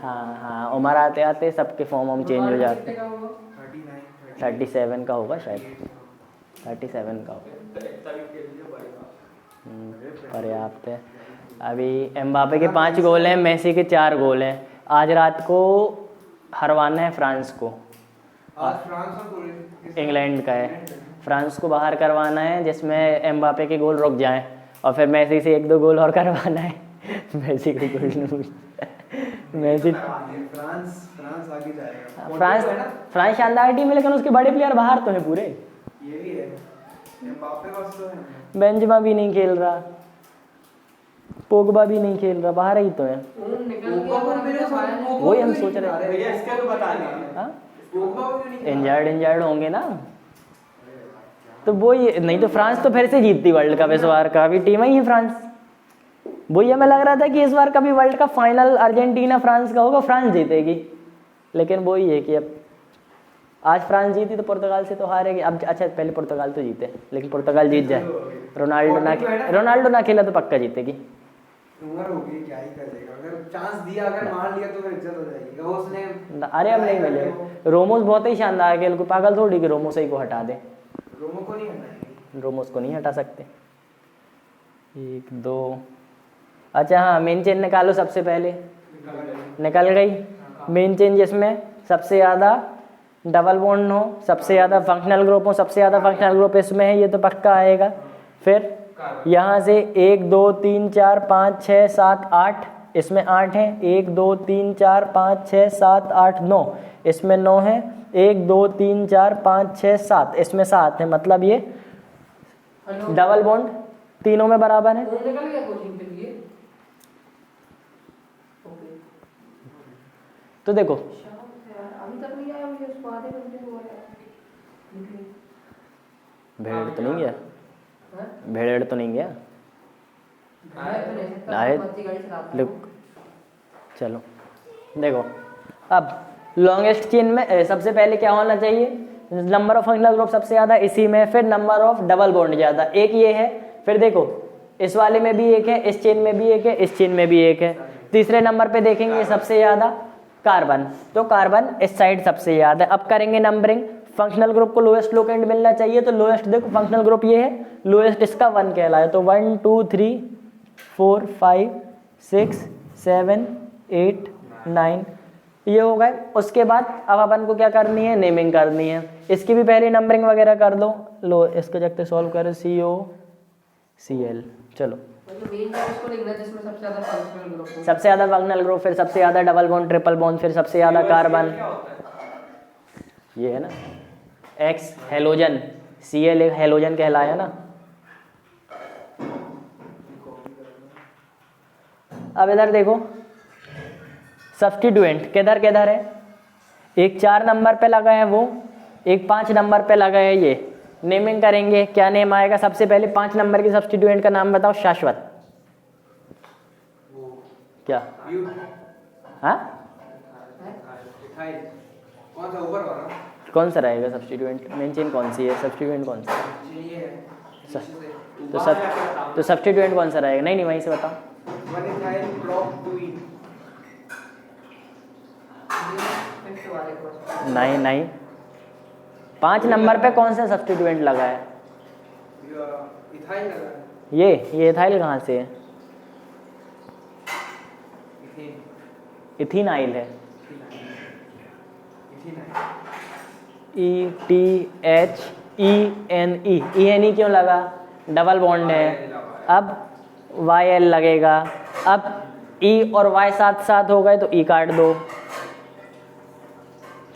हाँ हाँ, उम्र आते आते सबके फॉर्म चेंज हो जाते हैं। 37 का होगा शायद, 37 का होगा। पर्याप्त है। अभी एम्बापे के 5 गोल हैं, मेसी के 4 गोल हैं। आज रात को हरवाना है फ्रांस को। इंग्लैंड का है, फ्रांस को बाहर करवाना है जिसमें एम्बापे के गोल रुक जाएं और फिर मेसी से 1-2 गोल और करवाना है। मेसी को गोल मेसी आगे जाएगा। फ्रांस शानदार टीम है, लेकिन उसके बड़े प्लेयर बाहर तो हैं पूरे। ये भी है, एम्बापे बस तो है। बेंजेमा भी नहीं खेल रहा, पोगबा भी नहीं खेल रहा, बाहर ही तो है। वही हम सोच रहे थे, इंजर्ड होंगे ना, तो वही नहीं तो फ्रांस तो फिर से जीतती वर्ल्ड कप इस बार का। अभी टीम ही है फ्रांस। वही हमें लग रहा था कि इस बार का भी world cup final Argentina France का होगा, फ्रांस जीतेगी, लेकिन वही है कि अब आज फ्रांस जीती तो पुर्तगाल से तो हारेगी। अब अच्छा पहले पुर्तगाल तो जीते, लेकिन पुर्तगाल जीत जाए, रोनाल्डो ना खेला तो पक्का जीतेगी। उम्र होगी, क्या ही करेगा, अगर चांस दिया, अगर मार लिया तो फिर इज्जत हो जाएगी। उसने अरे अब नहीं मिलेगा। रोमोस बहुत ही शानदार खेल को, पागल थोड़ी कि रोमोस ही को हटा दे। रोमो को नहीं हटाएंगे, रोमोस को नहीं हटा सकते। 1 2 अच्छा हाँ, मेन चेन निकालो सबसे पहले। निकल गई मेन चेन, जिसमें सबसे ज़्यादा डबल बॉन्ड हो, सबसे ज़्यादा फंक्शनल ग्रुप हो। सबसे ज़्यादा फंक्शनल ग्रुप इसमें है, ये तो पक्का आएगा। फिर यहाँ से 1 2 3 4 5 6 7 8, इसमें 8 है। 1 2 3 4 5 6 7 8 9, इसमें 9 है। 1 2 3 4 5 6 7, इसमें 7 है। मतलब ये डबल बॉन्ड तीनों में बराबर है। तो देखो भेड़ तो नहीं गया, भेड़ तो नहीं गया। चलो देखो, अब लॉन्गेस्ट चेन में सबसे पहले क्या होना चाहिए, नंबर ऑफ फंक्शनल ग्रुप सबसे ज़्यादा इसी में, फिर नंबर ऑफ डबल बॉन्ड ज़्यादा, एक ये है। फिर देखो इस वाले में भी एक है, इस चेन में भी एक है, इस चेन में भी एक है। तीसरे नंबर पे देखेंगे सबसे ज़्यादा कार्बन, तो कार्बन इस साइड सबसे ज़्यादा। अब करेंगे नंबरिंग, फंक्शनल ग्रुप को लोएस्ट लोकेंड मिलना चाहिए, तो लोएस्ट देखो फंक्शनल ग्रुप ये है, लोएस्ट इसका 1 कहलाए, तो 1 2 3 4 5 6 7 8 9 ये हो गए। उसके बाद अब अपन को क्या करनी है, नेमिंग करनी है। इसकी भी पहले नंबरिंग वगैरह कर दो। लो इसको जब सॉल्व करो, COCl। चलो सबसे ज़्यादा फंक्शनल ग्रुप, फिर सबसे ज़्यादा डबल बॉन्ड ट्रिपल बॉन्ड, फिर सबसे ज़्यादा कार्बन, ये है ना। X हेलोजन, Cl एक हेलोजन कहलाया ना। अब इधर देखो सब्स्टिट्यूएंट किधर किधर है, एक 4 नंबर पे लगा है वो, एक 5 नंबर पे लगा है ये। नेमिंग करेंगे, क्या नेम आएगा। सबसे पहले 5 नंबर के सब्स्टिट्यूएंट का नाम बताओ। शाश्वत, क्या हाँ कौन सा रहेगा सब्स्टिट्यूएंट, मेन चेन कौन सी है, सब्स्टिट्यूएंट कौन सा है? तो सब्स्टिट्यूएंट कौन सा रहेगा? नहीं वहीं से बताओ। नहीं 5 नंबर पे कौन सा सब्स्टिट्यूएंट लगा है? ये इथाइल कहाँ से है? इथेनाइल है। ETHENE क्यों लगा? डबल बॉन्ड है। अब YL लगेगा। अब E और Y साथ साथ हो गए तो E काट दो,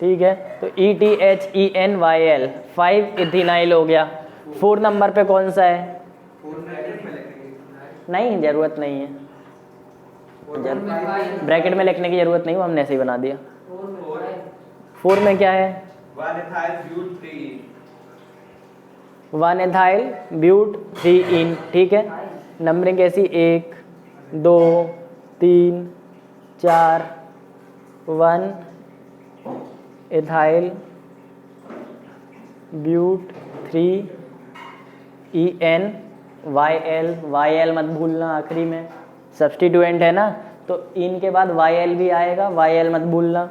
ठीक है। तो ETHENYL 5 इथेनाइल हो गया। 4 नंबर पे कौन सा है? नहीं जरूरत नहीं है, ब्रैकेट में लिखने की जरूरत नहीं, वो हमने ऐसे ही बना दिया। 4 में क्या है? 1 एथाइल ब्यूट 3इन, ठीक है। नंबरिंग कैसी? 1 2 3 4 1 एथाइल ब्यूट 3 EN YL मत भूलना आखिरी में। सब्स्टिट्यूएंट है ना, तो इन के बाद YL भी आएगा, YL मत भूलना,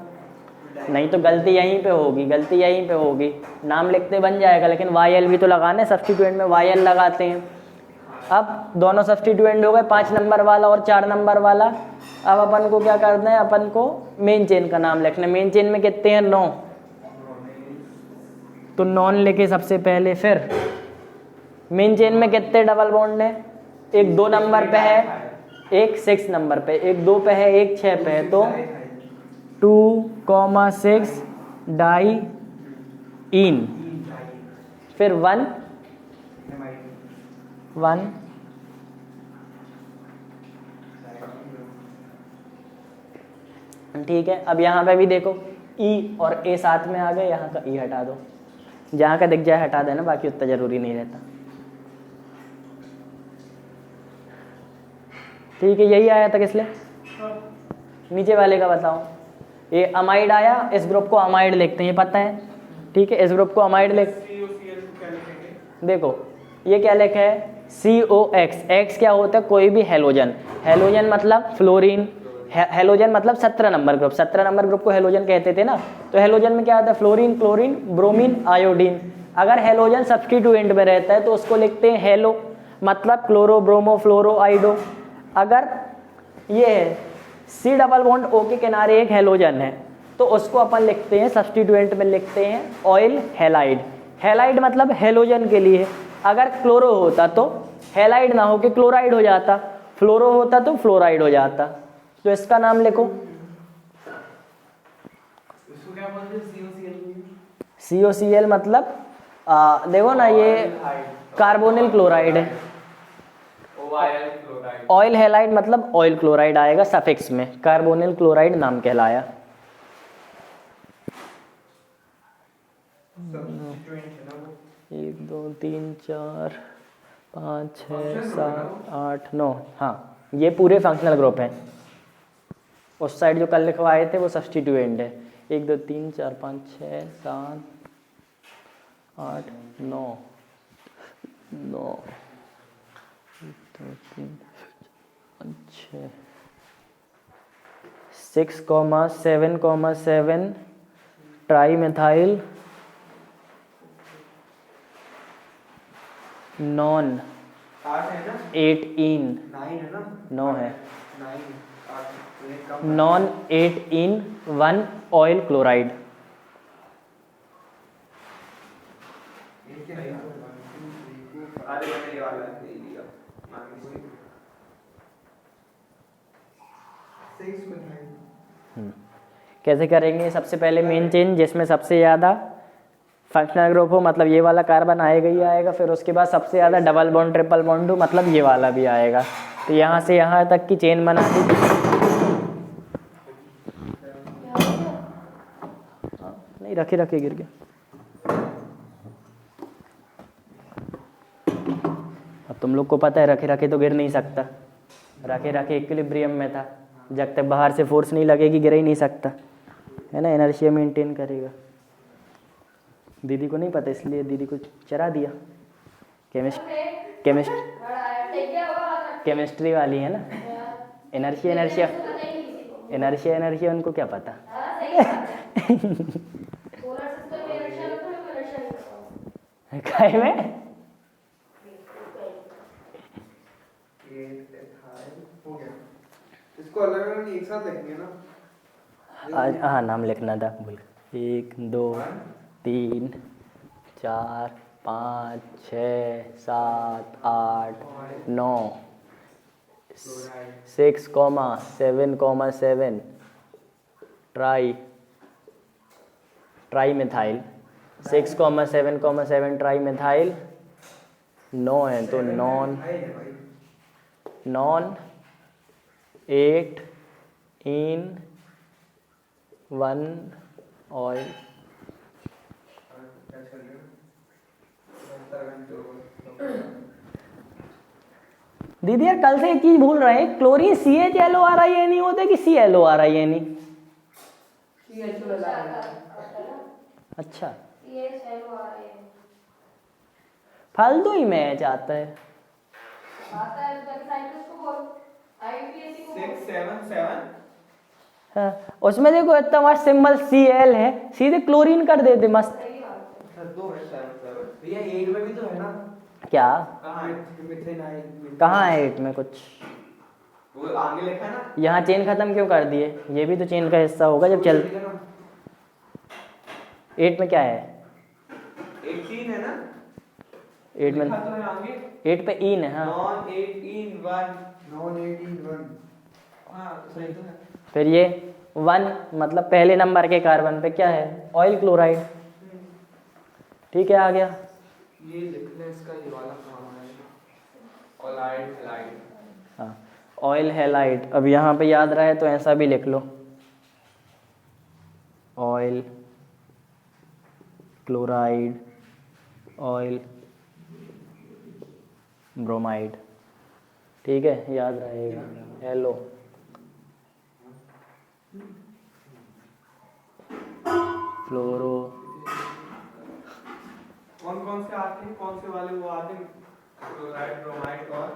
नहीं तो गलती यहीं पे होगी, गलती यहीं पे होगी। नाम लिखते बन जाएगा लेकिन YL भी तो लगाना है, सब्स्टिट्यूएंट में YL लगाते हैं। अब दोनों सब्स्टिट्यूएंट हो गए, 5 नंबर वाला और 4 नंबर वाला। अब अपन को क्या करना है, अपन को मेन चेन का नाम लिखना है। मेन चेन में कितने हैं, 9, तो नॉन लिखे सबसे पहले। फिर मेन चेन में कितने डबल बॉन्ड हैं, एक 2 नंबर पे है, एक 6 नंबर पे, एक 2 पे है, एक 6 पे है, तो 2,6 डाई इन। फिर 1 1 ठीक है। अब यहाँ पे भी देखो ई और ए साथ में आ गए, यहाँ का ई हटा दो, जहाँ का दिख जाए हटा देना, बाकी उतना जरूरी नहीं रहता। ठीक है, यही आया था किस लिए, नीचे वाले का बताओ। ये अमाइड आया, इस ग्रुप को अमाइड लिखते हैं, ये पता है, ठीक है। इस ग्रुप को अमाइड लिख, देखो ये क्या लिखा है, COX। एक्स क्या होता है, कोई भी हेलोजन। हेलोजन मतलब फ्लोरीन, हेलोजन मतलब 17 नंबर ग्रुप। 17 नंबर ग्रुप को हेलोजन कहते थे ना। तो हेलोजन में क्या आता है, फ्लोरीन, क्लोरीन, ब्रोमीन, आयोडीन। अगर हेलोजन सब्स्टिट्यूएंट में रहता है तो उसको लिखते हैं हेलो, मतलब क्लोरो, ब्रोमो, फ्लोरो, आइडो। अगर ये है C डबल बॉन्ड O के किनारे एक हेलोजन है तो उसको अपन लिखते हैं, सब्स्टिट्यूएंट में लिखते हैं ऑयल हेलाइड। हेलाइड मतलब हेलोजन के लिए। अगर क्लोरो होता तो हेलाइड ना हो के क्लोराइड हो जाता, फ्लोरो होता तो फ्लोराइड हो जाता। तो इसका नाम लिखो, इसको क्या बोलते हैं, COCl। COCl मतलब देखो ना, ये कार्बोनिल क्लोराइड है। ऑयल हेलाइड मतलब ऑयल क्लोराइड आएगा सफिक्स में, कार्बोनिल क्लोराइड नाम कहलाया। 1 2 3 4 5 6 7 8 9, हाँ ये पूरे फंक्शनल ग्रुप हैं। उस साइड जो कल लिखवाए थे वो सब्स्टिट्यूएंट है। 1 2 3 4 5 6 7 8 9 9 2 3 5 6 6,7,7 ट्राई मिथाइल नॉन 8 है ना, 8 इन 9 है ना, 9 है, 9 8 नॉन 8 इन 1 ऑयल क्लोराइड। कैसे करेंगे, सबसे पहले मेन चेन जिसमें सबसे ज़्यादा फंक्शनल ग्रुप हो, मतलब ये वाला कार्बन आएगा ही आएगा। फिर उसके बाद सबसे ज़्यादा डबल बॉन्ड, ट्रिपल बॉन्ड हो, मतलब ये वाला भी आएगा। तो यहाँ से यहाँ तक की चेन बना दी। नहीं रखे रखे गिर गया। अब तुम लोग को पता है रखे रखे तो गिर नहीं सकता, रखे रखे इक्विलिब्रियम में था, जब तक बाहर से फोर्स नहीं लगेगी गिर ही नहीं सकता, है ना, इनर्शिया मेंटेन करेगा। दीदी को नहीं पता इसलिए दीदी को चरा दिया। केमिस्ट्री वाली है ना, इनर्शिया इनर्शिया इनर्शिया इनर्शिया उनको क्या पता। काय में हो गया, इसको अलग अलग एक साथ लिखेंगे ना। हाँ नाम लिखना था भूल। 1 2 3 4 5 6 7 8 9 6,7,7 ट्राई मिथाइल 6,7,7 ट्राई मिथाइल 9 है तो नॉन 8 इन 1 ऑयल। दीदी यार कल से एक चीज भूल रहे हैं, क्लोरीन CHLORIN नहीं होता कि CLORIN। अच्छा फालतू ही मैच आता है। आईयूपीएसी को 677 हाँ, उसमें देखो इतना मस्त सिंबल Cl है, सीधे क्लोरीन कर देते मस्त। सही बात है। 2 है 77 भैया 8 में भी तो है ना क्या कहाँ है? मिथेनाइल कहाँ है 8 में कुछ? वो आगे लिखा है ना। यहाँ चेन खत्म क्यों कर दिए? ये भी तो चेन का हिस्सा होगा जब चल। 8 में क्या है? 18 है ना 8 में लिखा तो है आगे 8 पे इन है। हाँ नॉन 18 1 नॉन 18 हाँ सही तो है। फिर ये 1 मतलब पहले नंबर के कार्बन पे क्या है? Oil chloride. ठीक है, आ गया। ये लिख ले इसका ये वाला काम है ऑलाइड हैलाइड। हाँ, ऑयल हैलाइड। अब यहाँ पे याद रहे तो ऐसा भी लिख लो, ऑयल क्लोराइड, ऑयल ब्रोमाइड। ठीक है, याद रहेगा। हेलो फ्लोरो। कौन कौन से आते हैं, कौन से वाले वो आते हैं? क्लोराइड ब्रोमाइड और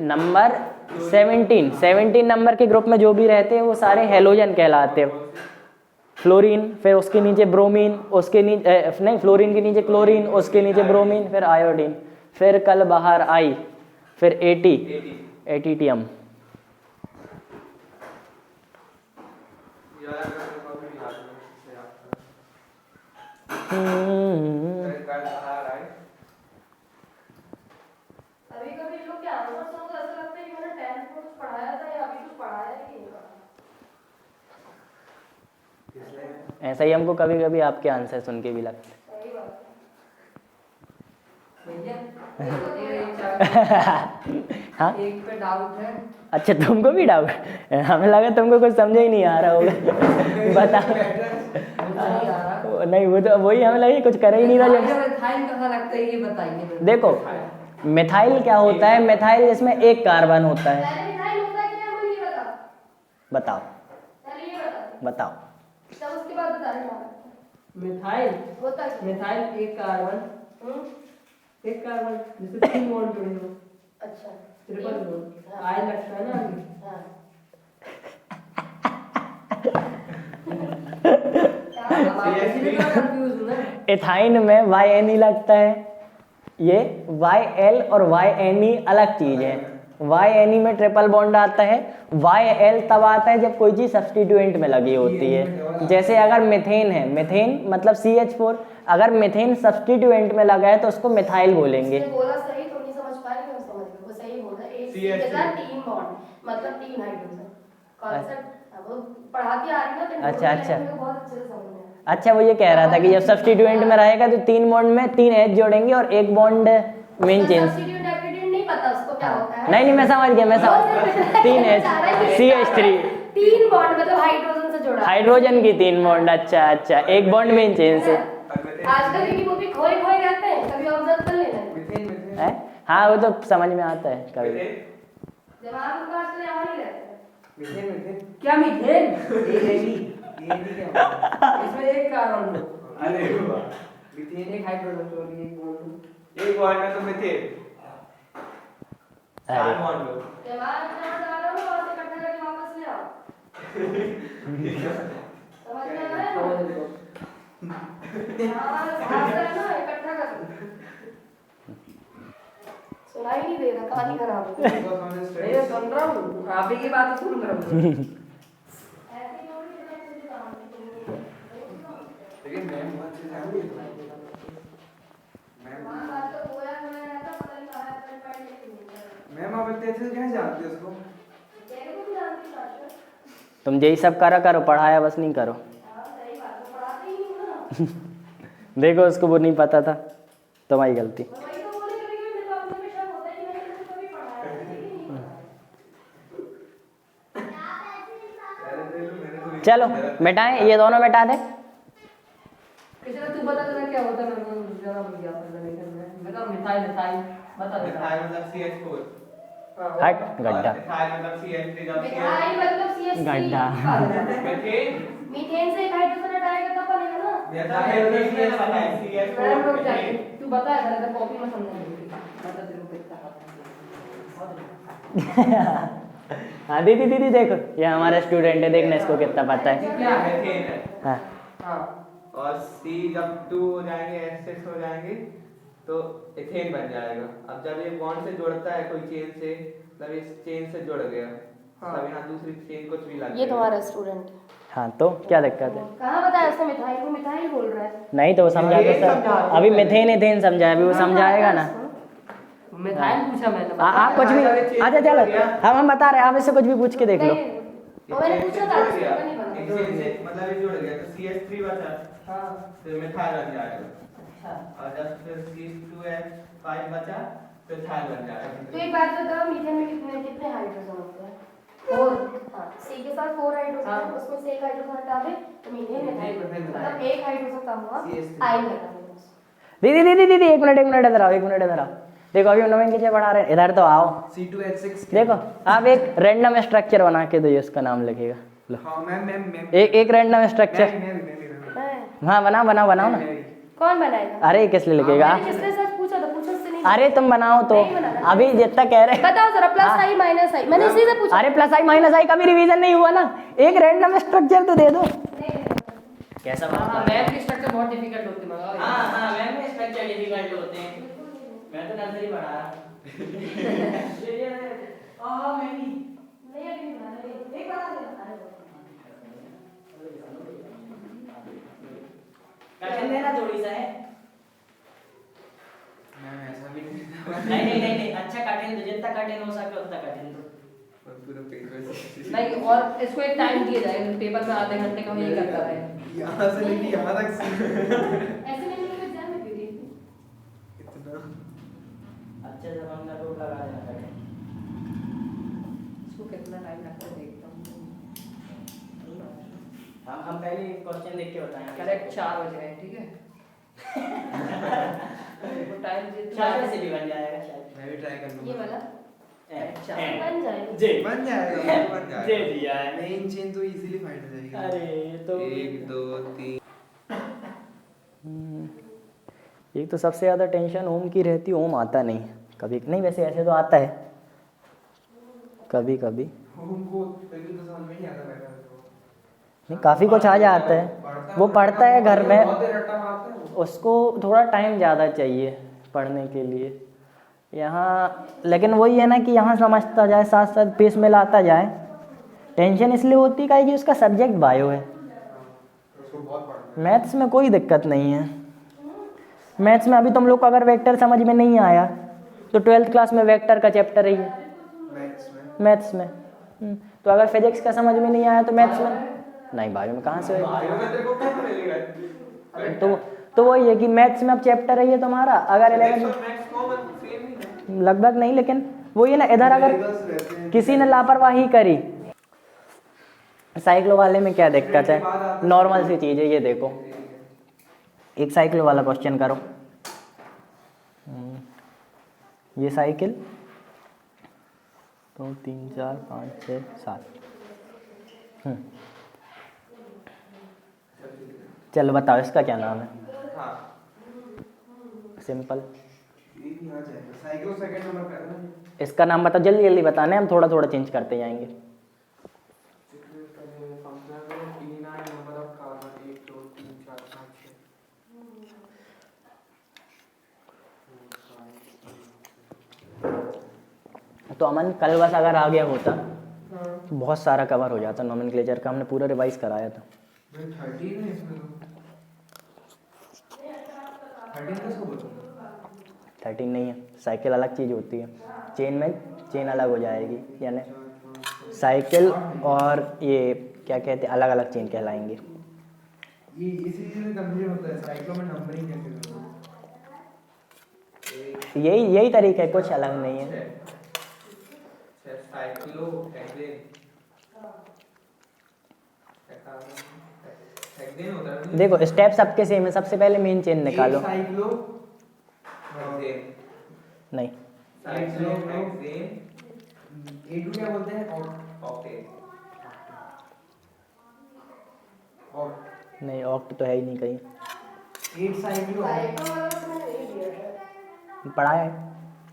नंबर 17 नंबर के ग्रुप में जो भी रहते हैं वो सारे हेलोजन कहलाते हैं। फ्लोरीन, फिर उसके नीचे ब्रोमीन, उसके नीचे नहीं, फ्लोरीन के नीचे क्लोरीन, उसके नीचे ब्रोमीन, फिर आयोडीन, फिर कल बाहर आई, फिर एटीटियम। यार मेरे को भी याद नहीं से फिर कल बाहर आए। कभी कभी इन लोग के आंसर सुनो तो ऐसा लगता है कि मैंने 10th में कुछ पढ़ाया था या अभी कुछ पढ़ाया है कि नहीं पढ़ाया। ऐसा ही हमको कभी कभी आपके आंसर सुन के भी लगता सही बात भैया है। हाँ, एक पे डाउट है। अच्छा तुमको भी डाउट? हमें लगा तुमको कुछ समझ ही नहीं आ रहा होगा। बता। नहीं आ रहा। नहीं, वो तो वही हमें लगा कुछ कर ही नहीं रहा। मिथाइल कहाँ लगता है ये बताइए। देखो मिथाइल क्या होता है? मिथाइल जिसमें एक कार्बन होता है। पहले मिथाइल होता है क्या, मुझे ये बता। बताओ पहले ये बता, बताओ। तब उसके बाद बता रहा मिथाइल होता है। मिथाइल एक कार्बन, एक कार्बन जिससे 3 बॉन्ड जुड़े हो, अच्छा ट्रिपल बॉन्ड आई लगता है ना आगे। हाँ। अब आप इसीलिए तो कंफ्यूज हो ना। एथाइन में YNE लगता है। ये YL और YNE अलग चीज है। YNE में ट्रिपल बॉन्ड आता है, YL तब आता है जब कोई चीज सब्स्टिट्यूएंट में लगी होती है। जैसे अगर मिथेन है, मिथेन मतलब CH4, अगर मिथेन सब्स्टिट्यूएंट में लगा है तो उसको मिथाइल बोलेंगे। उसने बोला सही तो नहीं समझ पाए, मैं समझ गई वो सही बोला। एक CH2 के साथ 3 बॉन्ड मतलब 3 हाइड्रोजन कॉन्सेप्ट अब वो पढ़ाती आ रही है ना। अच्छा, अच्छा। मेरे को बहुत अच्छे से समझ में आया। अच्छा, वो ये कह रहा था कि जब सब्स्टिट्यूएंट में रहेगा तो 3 बॉन्ड में 3 H जोड़ेंगे और एक bond main change. Substitute aptitude नहीं पता उसको क्या होता है। नहीं मैं समझ गया, मैं समझ। 3 H CH3 3 बॉन्ड मतलब हाइड्रोजन से जुड़ा। हाइड्रोजन की 3 बॉन्ड। अच्छा अच्छा, एक बॉन्ड मेन चेंज से आजकल की वो भी खोए खोए रहते हैं, कभी ऑब्जर्व कर लेना। मिथेन है। हाँ, वो तो समझ में आता है कभी। दिमाग उनका आजकल यहाँ नहीं रहता है। मिथेन क्या मीथेन? ANE क्या होता है? इसमें एक कार्बन हो, अरे वाह मिथेन एक हाइड्रोजन तो एक बॉन्ड। एक बॉन्ड में तो मिथेन अरे 4 बॉन्ड लो। दिमाग जहाँ जा रहा हो ना वहाँ से इकट्ठा करके वापस ले आओ। समझ में आ रहा है ना? हाँ, ध्यान से ना इकट्ठा कर लो। सुनाई नहीं दे रहा, कहानी खराब हो गई। नहीं मैं सुन रहा हूँ, आप ही की बात सुन रहा हूँ। ऐसी लोग भी इतना कुछ काम नहीं करते। लेकिन मैम बहुत अच्छे से जानती है। हाँ, बात तो गोया गोया रहता, पता नहीं कहाँ है, पढ़ लेकिन नहीं कर। मैम आप इतने अच्छे से कैसे जानती है उसको? तेरे को भी जानती शायद। तुम यही सब करो करो, पढ़ाया बस नहीं करो। हाँ, सही बात है, पढ़ाते ही नहीं हो ना। देखो उसको वो नहीं पता था, तुम्हारी गलती। मैं वही तो बोली, कभी कभी मेरे को अपने पे शक होता है कि मैंने इसको कभी पढ़ाया है, लेकिन नहीं पढ़ाया। चलो मिटाएं, ये दोनों मिटा दे। पिछले तू बता देना क्या होता है, मेरे को ज़्यादा भूल गया प्रेजेंटेशन में। बता मिथाइल मिथाइल बता दे। मिथाइल मतलब CH4 हट गड्ढा। मिथाइल मतलब CH3 जब मिथाइल मतलब CH3। गड्ढा। मिथेन मीथेन से एक हाइड्रोजन हटाएगा तब बनेगा ना। मैडम लोग जाके तू बता जरा, तो कॉपी में समझा दूंगी। बता तेरे को कितना पता है। हाँ दीदी दीदी देखो, ये हमारा स्टूडेंट है, देखना इसको कितना पता है। क्या मीथेन है। हाँ हाँ और C जब 2 हो जाएंगे H6 हो जाएंगे तो इथेन बन जाएगा। अब जब ये बॉन्ड से जुड़ता है कोई चेन से, तब इस चेन से जुड़ गया, तब यहाँ दूसरी चेन कुछ भी लग ये गई। तुम्हारा स्टूडेंट हाँ, तो क्या दिक्कत है? कहाँ बताया उसने मिठाई को मिठाई बोल रहा है। नहीं तो वो समझा तो ये सर, समझा रहा हूँ अभी मैं। मिथेन इथेन समझाया, अभी वो समझाएगा ना। मिठाई पूछा मैंने। आप कुछ भी, अच्छा चलो हम बता रहे हैं, आप इससे कुछ भी पूछ के देख लो। वो मैंने पूछा था उसको पता नहीं एक बना। चेन से मतलब ये जुड़ गया तो CH3 बचा, हाँ तो मिथाइल बन जाएगा। अच्छा। और जब फिर C2H5 बचा तो इथाइल बन जाएगा। तो एक बात बताओ, मीथेन में कितने कितने हाइड्रोजन होते हैं? 4। हाँ, C के साथ 4 हाइड्रोजन है, हाँ। उसमें से एक हाइड्रोजन हटा दे तो मीथेन मिथाइल मतलब एक हाइड्रोजन कम हुआ, CH3 आयन हटा दे बस। दीदी दीदी दीदी एक मिनट इधर आओ, एक मिनट इधर आओ। देखो अभी नवीन के पढ़ा रहे हैं, इधर तो आओ। C2H6 देखो आप एक रैंडम स्ट्रक्चर बना के दो, ये उसका नाम लिखेगा। लो हाँ मैम एक रैंडम स्ट्रक्चर, मैं हाँ बनाओ ना। कौन बनाएगा? अरे किस लिए लिखेगा? मैंने किसने सच पूछा था, पूछो उससे नहीं। अरे तुम बनाओ तो, नहीं बनाना। अभी जितना कह रहे। बताओ जरा, प्लस आई माइनस आई, मैंने इसी से पूछा। अरे प्लस आई माइनस आई कभी रिवीजन नहीं हुआ ना, एक रैंडम स्ट्रक्चर तो दे दो। कैसा हाँ मैथ के स्ट्रक्चर बहुत डिफिकल्ट होते हैं मगर। हाँ मैम में स्ट्रक्चर डिफिकल्ट होते हैं, मैं तो नर्सरी पढ़ा रहा। मैं भी नहीं अभी नहीं बनाना, एक बना देना। कठिन देना थोड़ी सा है। मैम ऐसा भी नहीं नहीं अच्छा कठिन दो, जितना कठिन हो सके उतना कठिन दो। पूरा पेपर नहीं और इसको एक टाइम दिया जाए, पेपर में आधे घंटे का ये करता रहे। यहाँ से लेके यहाँ तक ऐसे मैंने एक एग्जाम में भी दी थी। इतना अच्छे से बंदा को लगा देना कठिन। इसको कितना टाइम लगता है देखता हूँ। हम पहले क्वेश्चन देख के बताएंगे। करेक्ट 4 बज गए, ठीक है। टाइम चार से भी बन जाएगा शायद। मैं भी ट्राई कर ये लूंगा। वाला अच्छा बन जाएगा। जे बन जाएगा बन जे जाएगा। दिया है। मेन चेन तो इजीली फाइंड हो जाएगी। अरे तो 1 2 3 एक तो सबसे ज़्यादा टेंशन ओम की रहती है, ओम आता नहीं कभी नहीं, वैसे ऐसे तो आता है कभी कभी उनको पहले तो समझ में नहीं आता पहले तो। नहीं, काफ़ी कुछ आ जाता है, वो पढ़ता है घर में, बहुत देर रट्टा मारता है वो। उसको थोड़ा टाइम ज़्यादा चाहिए पढ़ने के लिए यहाँ, लेकिन वही है ना कि यहाँ समझता जाए, साथ साथ पेस में लाता जाए। टेंशन इसलिए होती है कि उसका सब्जेक्ट बायो है, उसको बहुत पढ़ना है। मैथ्स में कोई दिक्कत नहीं है। मैथ्स में अभी तुम लोग को अगर वेक्टर समझ में नहीं आया तो 12th क्लास में वेक्टर का चैप्टर ही है मैथ्स में। तो अगर फिजिक्स का समझ में नहीं आया तो मैथ्स में नहीं, बायो में कहाँ से होगा? बायो में तेरे को क्या मिलेगा? तो वही है कि मैथ्स में अब चैप्टर है ये तुम्हारा, अगर 11 मैथ्स कॉमन सेम ही है। लगभग नहीं, लेकिन वही है ना, इधर अगर Variables रहते हैं। किसी ने लापरवाही करी, साइक्लो वाले में क्या दिक्कत है, नॉर्मल सी चीज़ है। ये देखो एक साइकिल वाला क्वेश्चन करो, ये साइकिल 2 3 4 5 6 7। चलो बताओ इसका क्या नाम है? हाँ सिंपल, ये भी आ जाएगा। साइक्लो सेकंड नंबर पे है ना। इसका नाम बताओ, जल्दी जल्दी बताना है, हम थोड़ा थोड़ा चेंज करते जाएंगे। तो अमन कल बस अगर आ गया होता तो बहुत सारा कवर हो जाता, नोमेनक्लेचर का हमने पूरा रिवाइज कराया था। भाई 13 है इसमें तो। 13 किसको बोलूं? 13 नहीं है, साइकिल अलग चीज़ होती है, चेन में चेन अलग हो जाएगी, यानी साइकिल और ये क्या कहते हैं अलग अलग चेन कहलाएंगे। ये इसी चीज में कंफ्यूजन होता है, साइक्लो में नंबरिंग कैसे करोगे? यही तरीका है, कुछ अलग नहीं है। साइक्लो हेक्सेन होता है। देखो स्टेप सबके सेम है, सबसे पहले मेन चेन निकालो। साइक्लो हेक्सेन नहीं, साइक्लो हेक्सेन A2 क्या बोलते हैं? ऑक्टेन। और नहीं ऑक्ट तो है ही नहीं कहीं 8 साइक्लो साइकिल वाला तो मैंने नहीं दिया था। पढ़ा है।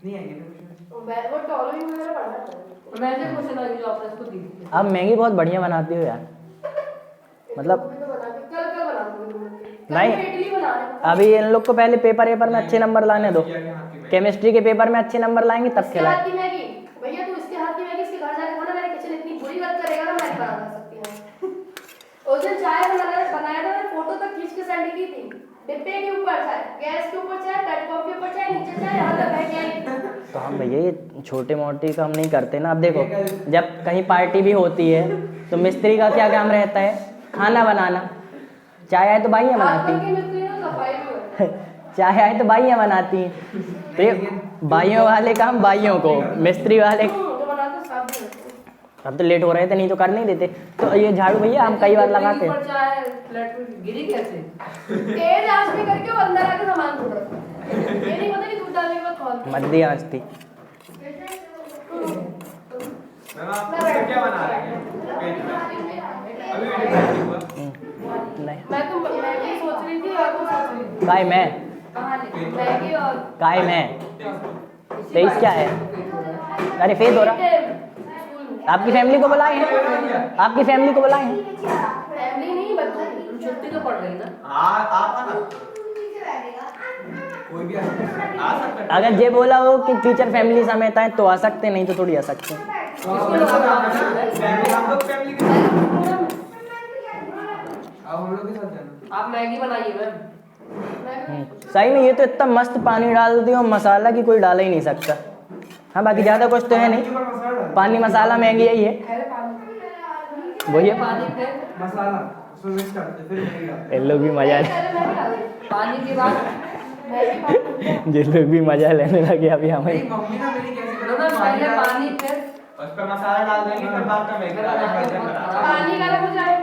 नहीं आएंगे ना कुछ। वो टॉलोइंग वगैरह पढ़ना था। मैं ऐसे क्वेश्चन आएंगे जो आपने इसको दी थी। आप मैगी बहुत बढ़िया बनाती हो यार, मतलब कल बना दूंगी। नहीं, इडली बना रहे हैं। अभी इन लोग को पहले पेपर में अच्छे नंबर लाने दो, केमिस्ट्री के पेपर में अच्छे नंबर लाएंगे तब इसके खिलाएं। हाथ की मैगी भैया, तू इसके हाथ की मैगी इसके घर जाके खाना, मेरे किचन इतनी बुरी बात करेगा ना, मैं नहीं बना सकती हूँ। उस दिन चाय बनाया था, मैं फोटो तक खींच के सेंड की थी। डिब्बे के ऊपर चाय, गैस के ऊपर चाय, कटकॉप के ऊपर चाय, नीचे चाय, यहाँ तक है क्या? तो हम भैया ये छोटे मोटी का हम नहीं करते ना। अब देखो जब कहीं पार्टी भी होती है तो मिस्त्री का क्या काम रहता है? खाना बनाना। चाय आए तो बाइयाँ बनाती हैं, चाय आए तो बाइयाँ बनाती हैं। तो ये बाइयों वाले काम बाइयों को, मिस्त्री वाले। अब तो लेट हो रहे थे, नहीं तो कर नहीं देते। तो ये झाड़ू भैया हम कई बार लगाते हैं। गिरी कैसे? तेज आंच में करके वो अंदर आके सामान ढूंढ रहा था। ये नहीं पता कि दूध डालने के बाद कौन मद्दी आंच थी। मैम आप क्या बना रहे हैं पेट में? अभी मैंने खाया नहीं हुआ। नहीं मैं तो मैगी सोच रही थी और वो सोच रही थी। काय मैं मैगी और काय मैं 23 क्या है? अरे फेद हो रहा। आपकी फैमिली को बुलाए हैं, आपकी फैमिली को बुलाए हैं। फैमिली नहीं, बच्चे छुट्टी तो पड़ रही ना। आप आना, कोई भी आ सकता है। अगर ये बोला हो कि टीचर फैमिली समेत आए तो आ सकते, नहीं तो थोड़ी आ सकते हैं। हम लोग फैमिली के अब हम लोग के साथ जाना। आप मैगी बनाइए मैम। सही में ये तो इतना मस्त पानी डाल दियो, मसाला की कोई डाल ही नहीं सकता। हाँ बाकी ज़्यादा कुछ तो है नहीं, ऊपर मसाला डाल। पानी मसाला मैगी यही है। वही है पानी फिर मसाला उसमें मिक्स करते फिर मैगी डालते। इन लोग भी मजा ले, पानी के बाद मैगी पानी। जिन लोग भी मजा लेने लगे अभी हमें। नहीं मम्मी ना मेरी कैसे पहले पानी फिर उस पर मसाला डाल देंगे, फिर बाद में मैगी डाल देंगे। पानी गरम हो जाए,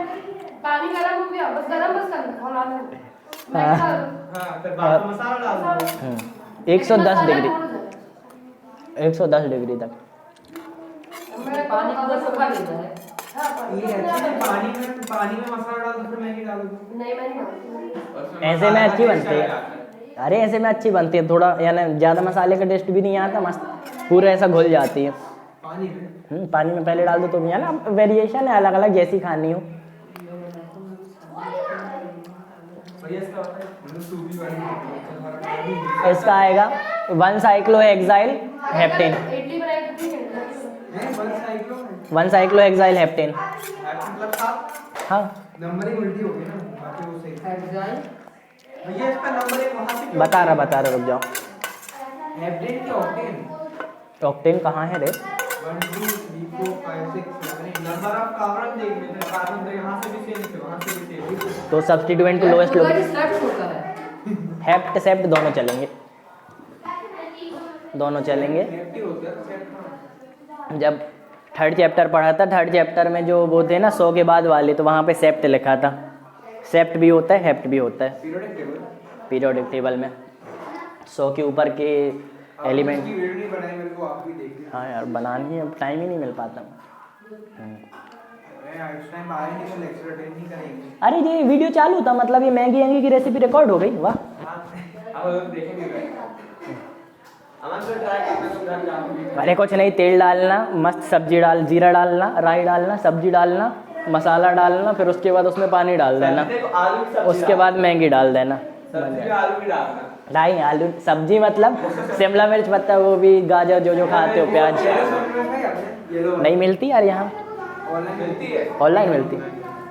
पानी गरम हो गया बस गरम बस करना और डाल दो। मैगी डाल दो। हाँ, फिर बाद में मसाला डाल देंगे। 110 डिग्री, 110 डिग्री तक। पानी पूरा सूखा देना है। ये एक्चुअली पानी में मसाला डाल दो फिर मैगी डाल दो। नहीं मैं नहीं डालती। ऐसे में अच्छी बनती है। अरे ऐसे में अच्छी बनती है, थोड़ा यानी ज़्यादा मसाले का टेस्ट भी नहीं आता, मस्त पूरा ऐसा घुल जाती है। पानी में पानी में पहले डाल दो तो भी ना, वेरिएशन है अलग अलग, जैसी खानी हो। भैया इसका बताइए। मतलब सूखी वाली इसका आएगा 1 साइक्लोहेक्साइल हेप्टेन, इडली बनाई तो ठीक है। नहीं बस साइक्लो में 1 साइक्लोहेक्साइल हेप्टेन। मतलब था हाँ नंबरिंग उल्टी हो गई ना, बाकी वो सही। एग्जाइल भैया इसका नंबर एक वहाँ से बता रहा रुक जाओ। हेप्टेन के ऑक्टेन ऑक्टेन कहाँ है रे? 1 2 3 4 5 6 7 नंबर ऑफ कार्बन देख लेते हैं। कार्बन तो यहाँ से भी सेम थे, वहाँ से भी सेम। तो सब्स्टिट्यूएंट को लोएस्ट लो, स्टेप्स होता है। हेप्ट सेप्ट दोनों चलेंगे, दोनों चलेंगे। नेगेटिव होता है सेट। जब थर्ड चैप्टर पढ़ा था, थर्ड चैप्टर में जो वो थे ना 100 के बाद वाले, तो वहाँ पे सेप्ट लिखा था। सेप्ट भी होता है, हेप्ट भी होता है पीरियोडिक टेबल पीरियोडिक टेबल में। 100 के ऊपर के एलिमेंट। की वीडियो नहीं बनाई मेरे को, आप भी देख लीजिए। हाँ यार बनानी है, अब टाइम ही नहीं मिल पाता। मैं इस टाइम आए नहीं तो लेक्चर अटेंड नहीं करेंगे। अरे ये वीडियो चालू था, मतलब ये मैगी वैगी की रेसिपी रिकॉर्ड हो गई। वाह, अब देखेंगे भाई। अमन तो ट्राई करना, तो घर जाऊंगी। अरे कुछ नहीं, तेल डालना, मस्त सब्जी डाल, जीरा डालना, राई डालना, सब्जी डालना, मसाला डालना, फिर उसके बाद उसमें पानी डाल देना, देखो आलू की सब्जी उसके बाद मैगी डाल देना। सब्जी में आलू भी डालना। नहीं आलू सब्जी मतलब शिमला मिर्च पत्ता, वो भी गाजर जो जो खाते हो, प्याज येलो नहीं मिलती यार यहाँ, ऑनलाइन मिलती है। ऑनलाइन मिलती।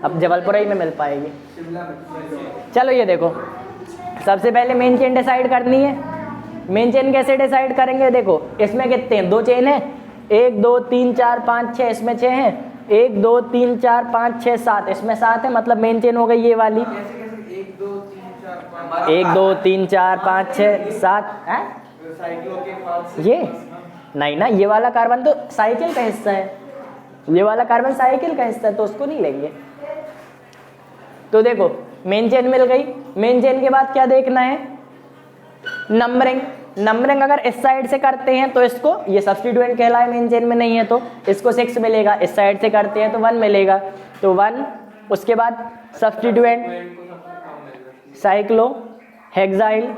अब जबलपुर ही में मिल पाएगी। शिमला मिर्च। चलो ये देखो, सबसे पहले मेन चेन डिसाइड करनी है। मेन चेन कैसे डिसाइड करेंगे? देखो इसमें कितने हैं, 2 चेन है, 1 2 3 4 5 6, इसमें 6 हैं, 1 2 3 4 5 6 7, इसमें 7 है, मतलब मेन चेन हो गई ये वाली। कैसे कैसे 1 2 3 4 5 1 2 3 4 5 6 7 है साइकिल के पास ये नहीं ना, ये वाला कार्बन तो साइकिल का हिस्सा है, ये वाला कार्बन साइकिल का हिस्सा है, तो उसको नहीं लेंगे। तो देखो मेन चेन मिल गई। मेन चेन के बाद क्या देखना है? नंबरिंग। नंबरिंग अगर इस साइड से करते हैं तो इसको, ये सब्स्टिट्यूएंट कहलाए, मेन चेन में नहीं है तो इसको 6 मिलेगा। इस साइड से करते हैं तो 1 मिलेगा, तो 1। उसके बाद substituent cyclohexyl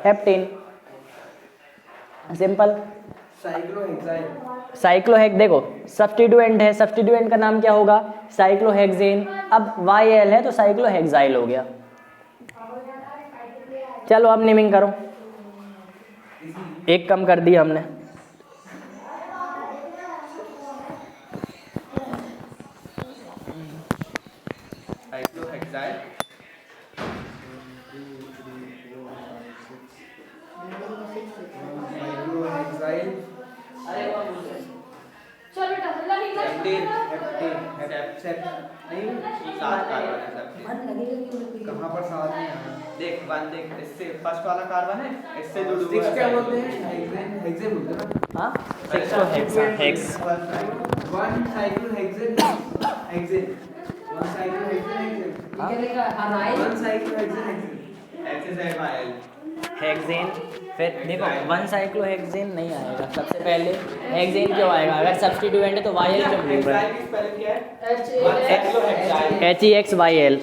heptane, simple. Cyclohexyl. Cyclohex देखो सब्स्टिट्यूएंट है, सब्स्टिट्यूएंट का नाम क्या होगा? साइक्लोहेक्सेन। अब YL है तो साइक्लोहेक्साइल हो गया। चलो अब नेमिंग करो, एक कम कर दिया हमने। साइक्लोहेक्साइल साइक्लोहेक्साइल चल बेटा हल्ला नहीं कर। हेप्टेन नहीं 7 कार्बन है सबके। कहाँ पर साथ में आया? देख वन देख, इससे फर्स्ट वाला कार्बन है, इससे जुड़ा हुआ सिक्स क्या है बोलते हैं? हेक्सेन बोलते हैं ना। हाँ cyclohexane hex. One cyclohexane hexane. One cyclohexane hexane. One cyclohexane hexane. HCl hexane. फिर देखो वन साइक्लोहेक्सेन नहीं आएगा, सबसे पहले हेक्सेन क्यों आएगा? अगर सब्स्टिट्यूएंट है तो YL क्यों लिख रहे हेक्साइल की स्पेलिंग क्या है? H one cyclohexyl HEXYL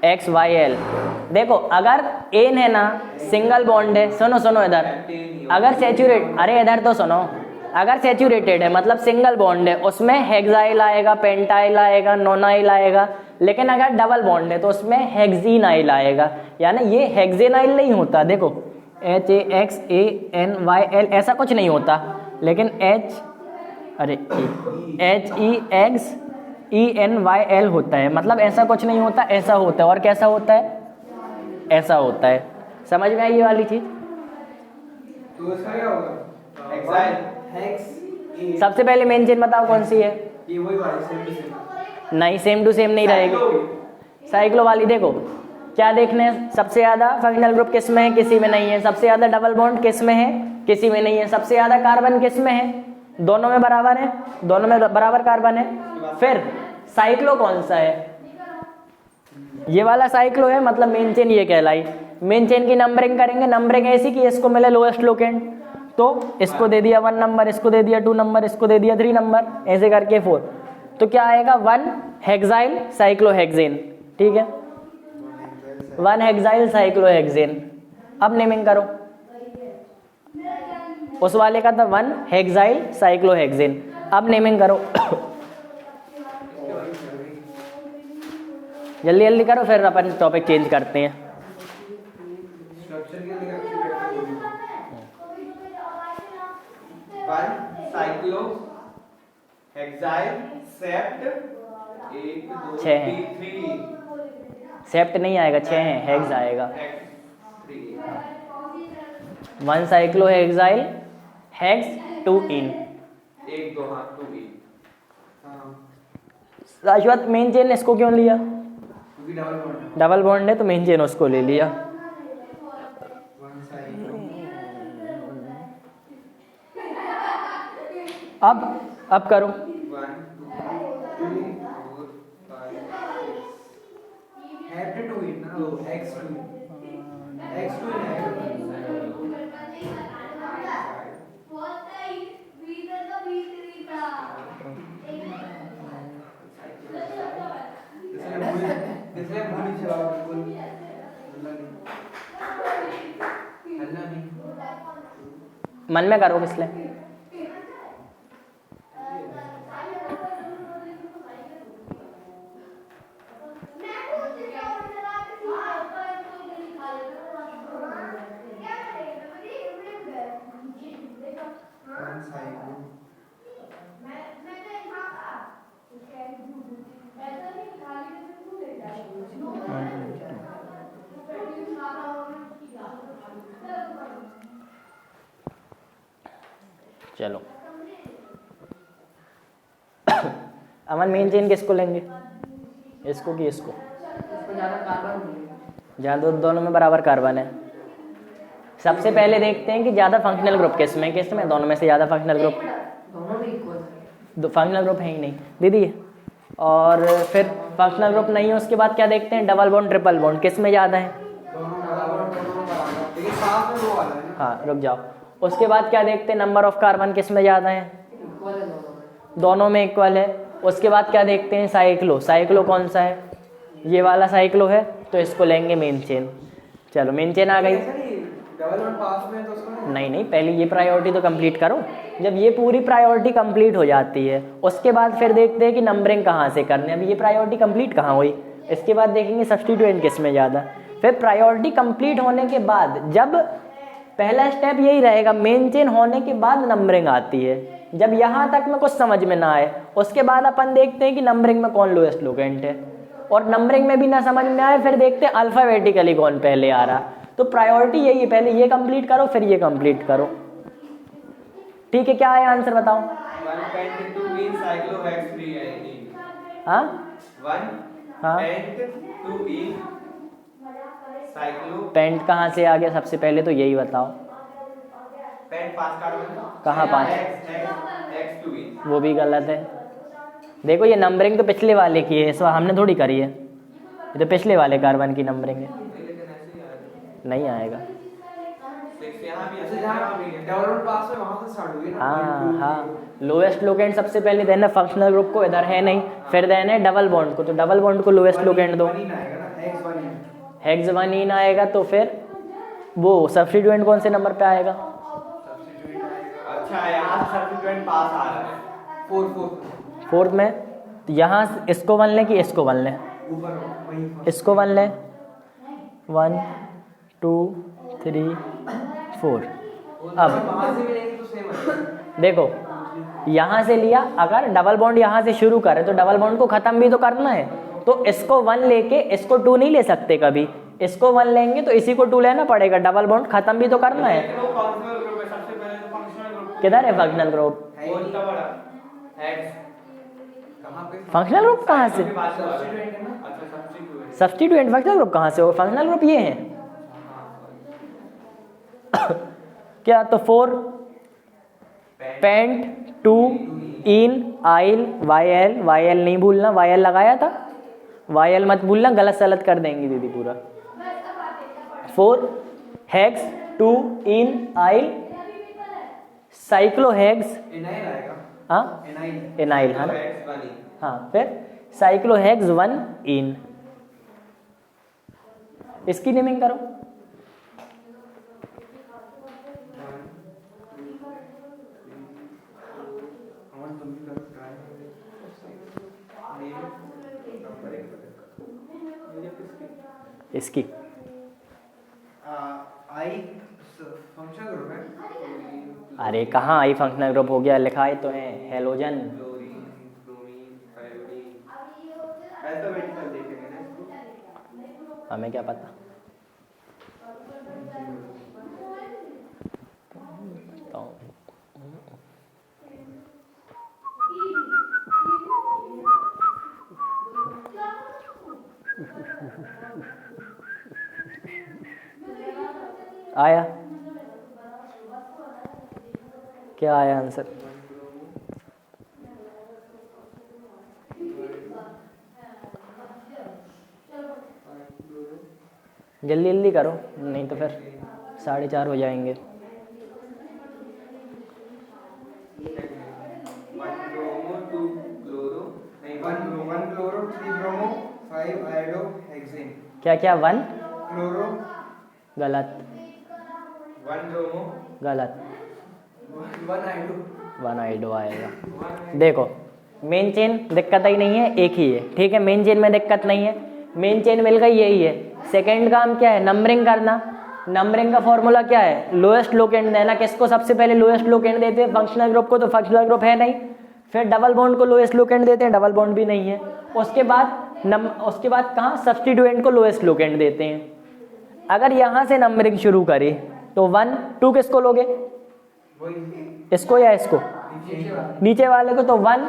XYL। देखो अगर एन है ना सिंगल बॉन्ड है, सुनो सुनो इधर, अगर सेचुरेट, अरे इधर तो सुनो, अगर सेचुरेटेड है मतलब सिंगल बॉन्ड है उसमें हेक्साइल आएगा, पेंटाइल आएगा, नोनाइल आएगा। लेकिन अगर डबल बॉन्ड है तो उसमें हेक्सीनाइल आएगा, यानी ये हेक्सेनाइल नहीं होता। देखो HAXANYL ऐसा कुछ नहीं होता, लेकिन HEXENYL होता है, मतलब ऐसा कुछ नहीं होता, ऐसा होता है। और कैसा होता है? ऐसा होता है। समझ में आई ये वाली चीज? तो इसका क्या होगा? हेक्साइल हेक्स ए। सबसे पहले मेन चेन बताओ कौन सी है? ये वही वाली सेम टू सेम। नहीं सेम टू सेम नहीं रहेगी। साइक्लो वाली देखो क्या देखने, सबसे ज्यादा फंक्शनल ग्रुप किस में है? किसी में नहीं है। सबसे ज्यादा डबल बॉन्ड किस में है? किसी में नहीं है। सबसे ज्यादा कार्बन किस में है? दोनों में बराबर है, दोनों में बराबर कार्बन है। फिर साइक्लो कौन सा है? ये वाला साइक्लो है, मतलब मेन चेन ये कहलाई। मेन चेन की नंबरिंग करेंगे, नंबरिंग ऐसी कि इसको मिले लोएस्ट लोकेंट, तो इसको दे दिया 1 नंबर, इसको दे दिया 2 नंबर, इसको दे दिया 3 नंबर, ऐसे करके 4। तो क्या आएगा? 1 हेक्साइल साइक्लोहेक्सेन। ठीक है, 1 हेक्साइल साइक्लोहेक्सेन। अब नेमिंग करो, उस वाले का था 1 हेक्साइल साइक्लोहेक्सेन। अब नेमिंग करो जल्दी जल्दी करो, फिर अपन टॉपिक चेंज करते हैं। स्ट्रक्चर के लिए अच्छी वन साइक्लो हेक्साइल सेप्ट 1 2 छह है। 3 सेप्ट नहीं आएगा, 6 है, हेक्स आएगा। 1 साइक्लोहेक्साइल हेक्स 2 इन। 1 2 हाँ 2 E। हाँ शाश्वत मेन चेन इसको क्यों लिया? क्योंकि डबल बॉन्ड है। डबल बॉन्ड है तो मेन चेन उसको ले लिया। One cyclo. अब करो 1 2 3 4 5 6 हेप्ट टू इन ना, वो hex two ene. Hex two ene है। इसलिए भूल ही जवाब बिल्कुल हल्ला नहीं। मन में करो किसले। One cyclo. चलो अमन मेन चेन किसको लेंगे? इसको कि इसको? ज़्यादा, दोनों में बराबर कार्बन है। सबसे पहले देखते हैं कि ज़्यादा फंक्शनल ग्रुप किस में? किस में? दोनों में से ज़्यादा फंक्शनल ग्रुप, फंक्शनल ग्रुप है ही नहीं दीदी। और फिर फंक्शनल ग्रुप नहीं है, उसके बाद क्या देखते हैं? डबल बॉन्ड ट्रिपल बॉन्ड किस में ज़्यादा है? दोनों बराबर, दोनों बराबर। लेकिन साथ में वो वाला है ना। हाँ रुक जाओ। उसके बाद क्या देखते हैं? नंबर ऑफ कार्बन किस में ज़्यादा है? दोनों में इक्वल है। उसके बाद क्या देखते हैं? साइक्लो। साइक्लो कौन सा है? ये वाला साइक्लो है, तो इसको लेंगे मेन चेन। चलो मेन चेन आ गई। डबल बॉन्ड पास में है तो उसको नहीं नहीं, पहले ये प्रायोरिटी तो कंप्लीट करो। जब ये पूरी प्रायोरिटी कंप्लीट हो जाती है उसके बाद फिर देखते हैं कि नंबरिंग कहाँ से करने। अभी ये प्रायोरिटी कंप्लीट कहाँ हुई, इसके बाद देखेंगे सब्स्टिट्यूएंट किस में ज़्यादा। फिर प्रायोरिटी कंप्लीट होने के बाद जब पहला स्टेप यही रहेगा, मेन चेन होने के बाद नंबरिंग आती है। जब यहाँ तक में कुछ समझ में ना आए उसके बाद अपन देखते हैं कि नंबरिंग में कौन लोएस्ट लोकेंट है, और नंबरिंग में भी ना समझ में आए फिर देखते हैं अल्फ़ाबेटिकली कौन पहले आ रहा। तो प्रायोरिटी यही है, पहले ये कंप्लीट करो फिर ये कंप्लीट करो। ठीक है, क्या है आंसर बताओ? 1.2 साइक्लोहेक्स हाँ 1 हाँ, साइक्लो पेंट कहाँ से आ गया सबसे पहले तो यही बताओ। पेंट 5 कार्बन कहाँ 5? X2E वो भी गलत है। देखो ये नंबरिंग तो पिछले वाले की है, इस बार हमने थोड़ी करी है, ये तो पिछले वाले कार्बन की नंबरिंग है, लेकिन ऐसे ही आएगा। नहीं आएगा। 6 यहाँ भी अच्छा है, जहाँ यहाँ भी है। डबल बॉन्ड पास में वहाँ से स्टार्ट हुई ना। हाँ हाँ, लोएस्ट लोकेंट सबसे पहले देना फंक्शनल ग्रुप को, इधर है नहीं, फिर देना है डबल बॉन्ड को, तो डबल बॉन्ड को लोएस्ट लोकेंट दो। वनीन आएगा ना, X1 हेक्स वनीन आएगा तो फिर वो सब्स्टिट्यूएंट कौन से नंबर पे आएगा? सब्स्टिट्यूट आएगा अच्छा यहाँ से सब्स्टिट्यूएंट पास आ रहा है। 4 फोर्थ में। तो यहाँ से इसको 1 लें कि इसको 1 लें? ऊपर वहीं पर। इसको 1 लें। 1 2 3 4। अब वहाँ से भी लेंगे तो सेम है। देखो यहाँ से लिया, अगर डबल बॉन्ड यहाँ से शुरू करें तो डबल बॉन्ड को ख़त्म भी तो करना है, तो इसको 1 लेके इसको 2 नहीं ले सकते कभी, इसको 1 लेंगे तो इसी को 2 लेना पड़ेगा, डबल बॉन्ड ख़त्म भी तो करना है। लेकिन वो फंक्शनल ग्रुप है, सबसे पहले तो फंक्शनल ग्रुप किधर है फंक्शनल ग्रुप? वो इतना बड़ा X कहाँ पे? फंक्शनल ग्रुप कहाँ से? सब्स्टिट्यूट है ना। अच्छा सब्स्टिट्यूएंट सब्स्टिट्यूएंट फंक्शनल ग्रुप कहाँ से हो? फंक्शनल ग्रुप ये है क्या? तो 4 पेंट 2 इन आइल YL, YL नहीं भूलना, YL लगाया था, YL मत भूलना, गलत सलत कर देंगी दीदी पूरा। 4 हेक्स 2 इन आइल साइक्लोहेक्स, एनाइल आएगा। हाँ एनाइल। एनाइल है ना, X बनी हाँ, फिर साइक्लोहेक्स 1 इन, इसकी नेमिंग करो। अमन तुम भी करो ट्राई। इसकी आई फंक्शन ग्रुप है। अरे कहाँ आई फंक्शनल ग्रुप हो गया, लिखा है तो है halogen. Chlorine bromine iodine alphabetical देखेंगे ना इसको। हमें क्या पता। तो आया क्या आया आंसर? जल्दी जल्दी करो नहीं तो फिर 4:30 हो जाएंगे। 1 ब्रोमो 2 क्लोरो नहीं 1 क्लोरो 3 ब्रोमो 5 आयोडो हेक्सेन। क्या क्या? 1 क्लोरो गलत 1 ब्रोमो गलत, 1 आयोडो 1 आइडो आएगा। देखो मेन चेन दिक्कत ही नहीं है, एक ही है, ठीक है, मेन चेन में दिक्कत नहीं है, मेन चेन मिल गई, यही है। सेकंड काम क्या है? नंबरिंग करना। नंबरिंग का फॉर्मूला क्या है? लोएस्ट लोकेंट देना। किसको सबसे पहले लोएस्ट लोकेंट देते हैं? फंक्शनल ग्रुप को, तो फंक्शनल ग्रुप है नहीं। फिर डबल बॉन्ड को लोएस्ट लोकेंट देते हैं, डबल बॉन्ड भी नहीं है। उसके बाद कहाँ? सब्स्टिट्यूएंट को लोएस्ट लोकेंट देते हैं। अगर यहाँ से नंबरिंग शुरू करें तो 1 2 किसको लोगे? वही इसको या इसको? नीचे वाले को। तो 1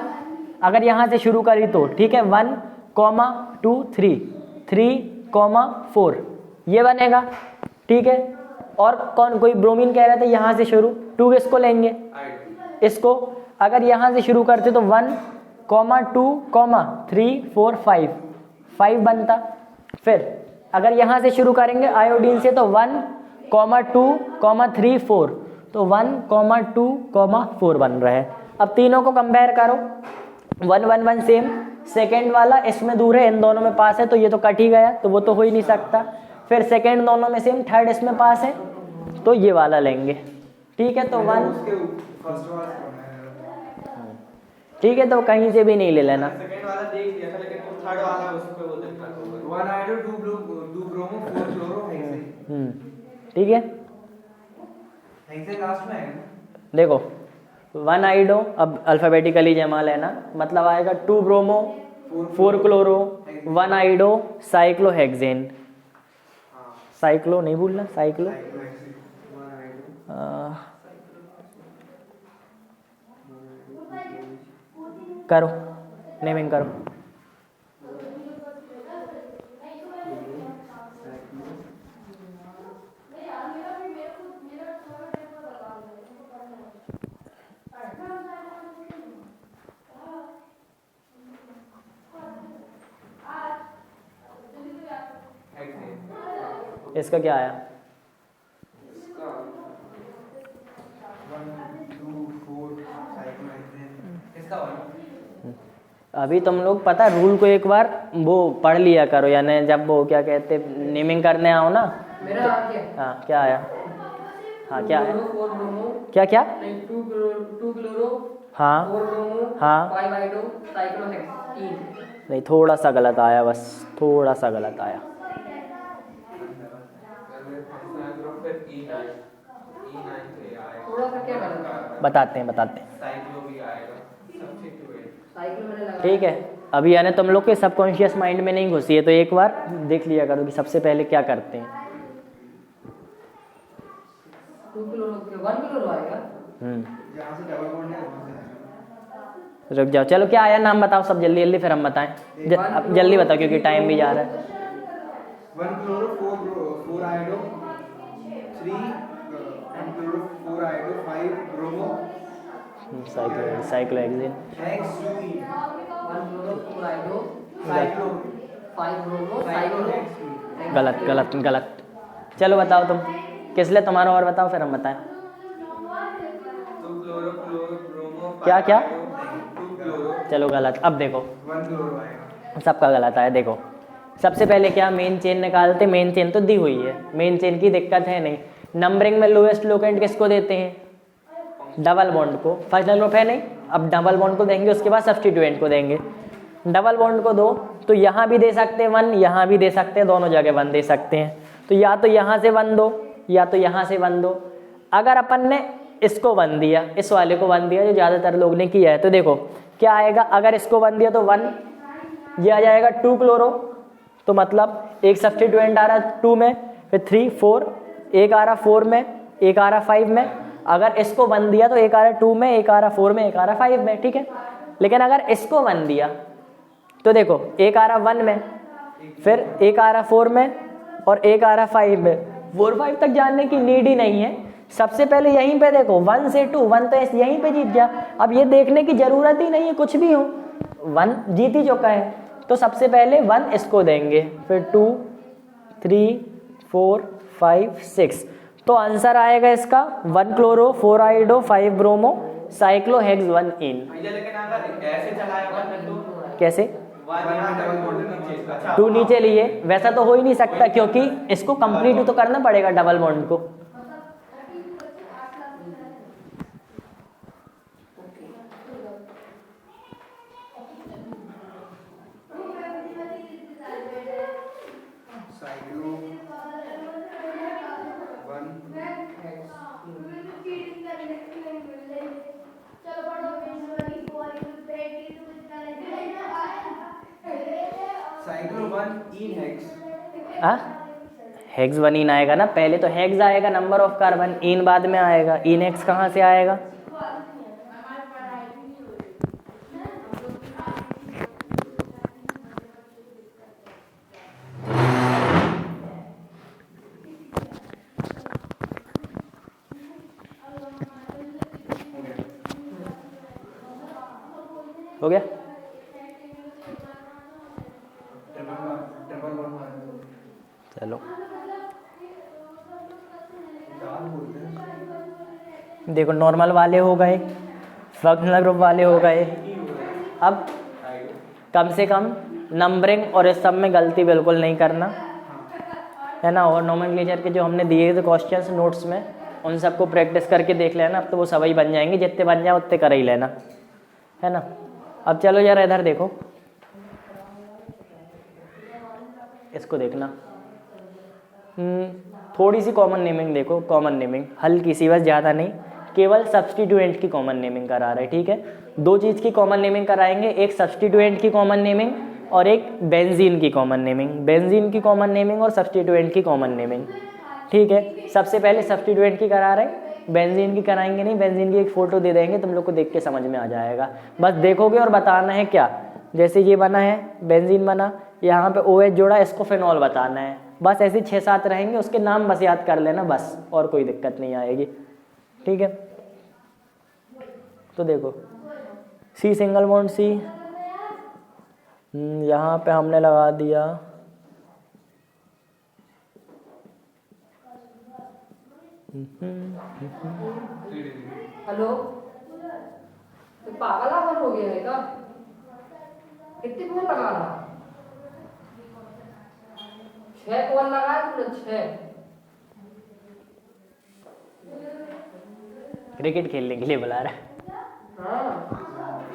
अगर यहाँ से शुरू करी तो ठीक है, 1 2 3 3 4 ये बनेगा, ठीक है। और कौन कोई ब्रोमीन कह रहा था यहाँ से शुरू, 2 किसको लेंगे? इसको। अगर यहाँ से शुरू करते तो 1 2 3 4 5 बनता। फिर अगर यहाँ से शुरू करेंगे आयोडीन से तो 1 2 3 4, तो 1 2 4 बन रहा है। अब तीनों को कंपेयर करो, 1 1 1 सेम, सेकेंड वाला इसमें दूर है, इन दोनों में पास है, तो ये तो कट ही गया, तो वो तो हो ही नहीं सकता। फिर सेकेंड दोनों में सेम, थर्ड इसमें पास है, तो ये वाला लेंगे, ठीक है। तो वन, उसके फर्स्ट वाला ठीक है, तो कहीं से भी नहीं ले लेना। सेकंड वाला देख लिया था, लेकिन वो थर्ड वाला उस पे वो दिक्कत हो गई। 1 आयोडो 2 ब्रोमो 4 क्लोरो हेक्सेन। ठीक है, हेक्सेन लास्ट में है ना? देखो 1 आइडो, अब अल्फाबेटिकली जमा लेना, मतलब आएगा 2 ब्रोमो 4 क्लोरो 1 आइडो साइक्लोहेक्सेन। साइक्लो नहीं भूलना, साइक्लो। 1 आयोडो करो, नेमिंग करो। इसका क्या आया? इसका 1 2 4 साइक्लोहेक्सेन। इसका 1 अभी तुम लोग पता रूल को एक बार वो पढ़ लिया करो, यानी जब वो क्या कहते नेमिंग करने आओ ना। मेरा नाम क्या है? हाँ क्या आया? हाँ क्या आया? 4 ब्रोमो, क्या क्या? 2 क्लोरो, हाँ 4 ब्रोमो, हाँ 5 आयोडो साइक्लोहेक्सेन। नहीं, थोड़ा सा गलत आया, बस थोड़ा सा गलत आया। फिर E9 से आएगा, थोड़ा सा क्या गलत है? बताते हैं बताते हैं, साइक्लो भी आएगा, सब्स्टिट्यूएंट। साइक्लो मैंने लगा। ठीक है। अभी यानी तुम लोग के सबकॉन्शियस माइंड में नहीं घुसी है, तो एक बार देख लिया करो कि सबसे पहले क्या करते हैं। 2 क्लोरो 1 क्लोरो आएगा। जहाँ से डबल बॉन्ड है वहाँ से आएगा। रुक जाओ, चलो क्या आया नाम बताओ सब जल्दी जल्दी, फिर हम बताएं। अब जल्दी बताओ क्योंकि टाइम भी जा रहा है। 1 chloro 4 iodo 3 chloro 4 iodo 5 bromo cyclohexane. Hex 2E 1 chloro 4 iodo cyclo 5 bromo cyclo. गलत गलत गलत। चलो बताओ तुम, किस लिए तुम्हारा और बताओ फिर हम बताएं। 2 क्लोरो ब्रोमो क्या क्या? 2 क्लोरो। चलो गलत। अब देखो 1 क्लोरो आएगा। सबका गलत आया। देखो सबसे पहले क्या मेन चेन निकालते, मेन चेन तो दी हुई है, मेन चेन की दिक्कत है नहीं। नंबरिंग में लोएस्ट लोकेंट किसको देते हैं? डबल बॉन्ड को। फंक्शनल ग्रुप है नहीं, अब डबल बॉन्ड को देंगे, उसके बाद सब्स्टिट्यूएंट को देंगे। डबल बॉन्ड को दो तो यहाँ भी दे सकते हैं 1, यहाँ भी दे सकते हैं, दोनों जगह 1 दे सकते हैं। तो या तो यहाँ से 1 दो या तो यहाँ से 1 दो। अगर अपन ने इसको 1 दिया, इस वाले को 1 दिया, जो ज़्यादातर लोग ने किया है, तो देखो क्या आएगा। अगर इसको 1 दिया तो 1, ये आ जाएगा 2 क्लोरो, तो मतलब एक सब्स्टिट्यूएंट आ रहा 2 में, फिर 3 4, एक आ रहा 4 में, एक आ रहा 5 में। अगर इसको 1 दिया तो एक आ रहा 2 में, एक आ रहा 4 में, एक आ रहा 5 में, ठीक है। लेकिन अगर इसको 1 दिया तो देखो एक आ रहा 1 में, फिर एक आ रहा 4 में और एक आ रहा 5 में। 4 5 तक जानने की नीड ही नहीं है, सबसे पहले यहीं पे देखो 1 से 2, 1 तो यहीं पे जीत गया। अब ये देखने की जरूरत ही नहीं है कुछ भी हो, 1 जीत ही चुका है। तो सबसे पहले 1 इसको देंगे, फिर 2 3 4 5 6। तो आंसर आएगा इसका 1 क्लोरो 4 आयोडो 5 ब्रोमो साइक्लोहेक्स 1 इन। भैया लेकिन अगर ऐसे चलाएगा तो कैसे? 1 यहाँ डबल बॉन्ड नीचे। अच्छा 2 नीचे लिए, वैसा तो हो ही नहीं सकता क्योंकि इसको कंप्लीट तो करना पड़ेगा डबल बॉन्ड को। साइक्लो 1 इन हेक्स। हेक्स 1 इन आएगा ना, पहले तो हेक्स आएगा नंबर ऑफ कार्बन, इन बाद में आएगा। इन हेक्स कहाँ से आएगा? हो गया? चलो देखो नॉर्मल वाले हो गए, फंक्शनल ग्रुप वाले हो गए। अब कम से कम नंबरिंग और इस सब में गलती बिल्कुल नहीं करना है ना। और नोमेनक्लेचर के जो हमने दिए थे क्वेश्चंस नोट्स में, उन सबको प्रैक्टिस करके देख लेना, अब तो वो सभी बन जाएंगे, जितने बन जाए उतने कर ही लेना, है ना। अब चलो यार इधर देखो, इसको देखना। थोड़ी सी कॉमन नेमिंग देखो, कॉमन नेमिंग हल्की सी, बस ज़्यादा नहीं, केवल सब्स्टिट्यूएंट की कॉमन नेमिंग करा रहे, ठीक है। दो चीज़ की कॉमन नेमिंग कराएंगे, एक सब्स्टिट्यूएंट की कॉमन नेमिंग और एक बेंजीन की कॉमन नेमिंग, बेंजीन की कॉमन नेमिंग और सब्स्टिट्यूएंट की कॉमन नेमिंग, ठीक है। सबसे पहले सब्स्टिट्यूएंट की करा रहे, बेंजीन की कराएंगे नहीं, बेंजीन की एक फ़ोटो दे देंगे, तुम लोग को देख के समझ में आ जाएगा, बस देखोगे और बताना है क्या। जैसे ये बना है, बेंजीन बना, यहाँ पे OH जोड़ा, इसको फिनॉल बताना है, बस ऐसे 6-7 रहेंगे, उसके नाम बस याद कर लेना बस, और कोई दिक्कत नहीं आएगी, ठीक है। तो देखो C सिंगल बॉन्ड C, यहाँ पे हमने लगा दिया हेलो, तो पागल हो गया है क्या? कितने फोन लगा रहा? 6 फोन लगाया तुमने, 6। क्रिकेट खेलने के लिए बुला रहा है। हाँ,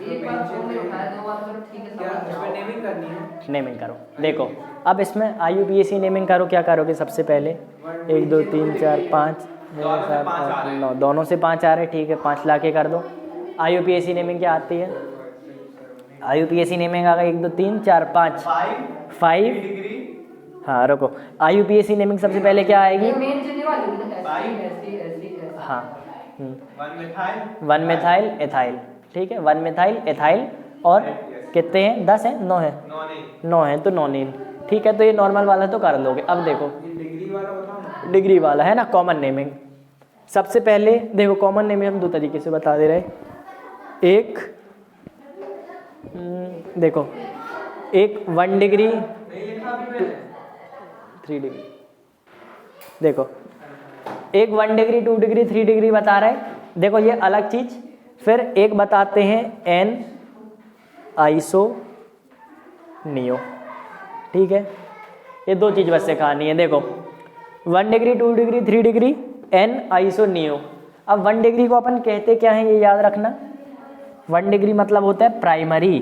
एक बार फोन नहीं उठाया, 2 बार तो ठीक है, क्या समझ इसमें जाओ। नेमिंग करनी है? नेमिंग करो, देखो अब इसमें IUPAC नेमिंग करो, क्या करोगे सबसे पहले, 1 2 3 4 5 6 7 8 9, दोनों से 5 आ रहे, ठीक है, 5 ला के कर दो। IUPAC नेमिंग क्या आती है, IUPAC नेमिंग आ गई 1 2 3 4 5 5, हाँ रुको, IUPAC नेमिंग सबसे पहले क्या आएगी, ये मेन चीज वाली है, ऐसी हाँ 1 1 मिथाइल एथाइल, ठीक है, 1 मिथाइल एथाइल, और कितने हैं, 10 हैं, 9 है, 9 है तो नॉनिन, ठीक है। तो ये नॉर्मल वाला तो कर लोगे। अब देखो ये डिग्री वाला बताओ ना। डिग्री वाला है ना, कॉमन नेमिंग। सबसे पहले देखो कॉमन नेमिंग हम 2 तरीके से बता दे रहे, एक देखो, एक 1 डिग्री 3 डिग्री, देखो एक 1 डिग्री 2 डिग्री 3 डिग्री बता रहे, देखो ये अलग चीज। फिर एक बताते हैं N आइसो नियो, ठीक है। ये 2 चीज बस सिखानी है, देखो 1 degree 2 degree 3 degree N iso neo. अब 1 डिग्री को अपन कहते क्या है, ये याद रखना, 1 डिग्री मतलब होता है प्राइमरी,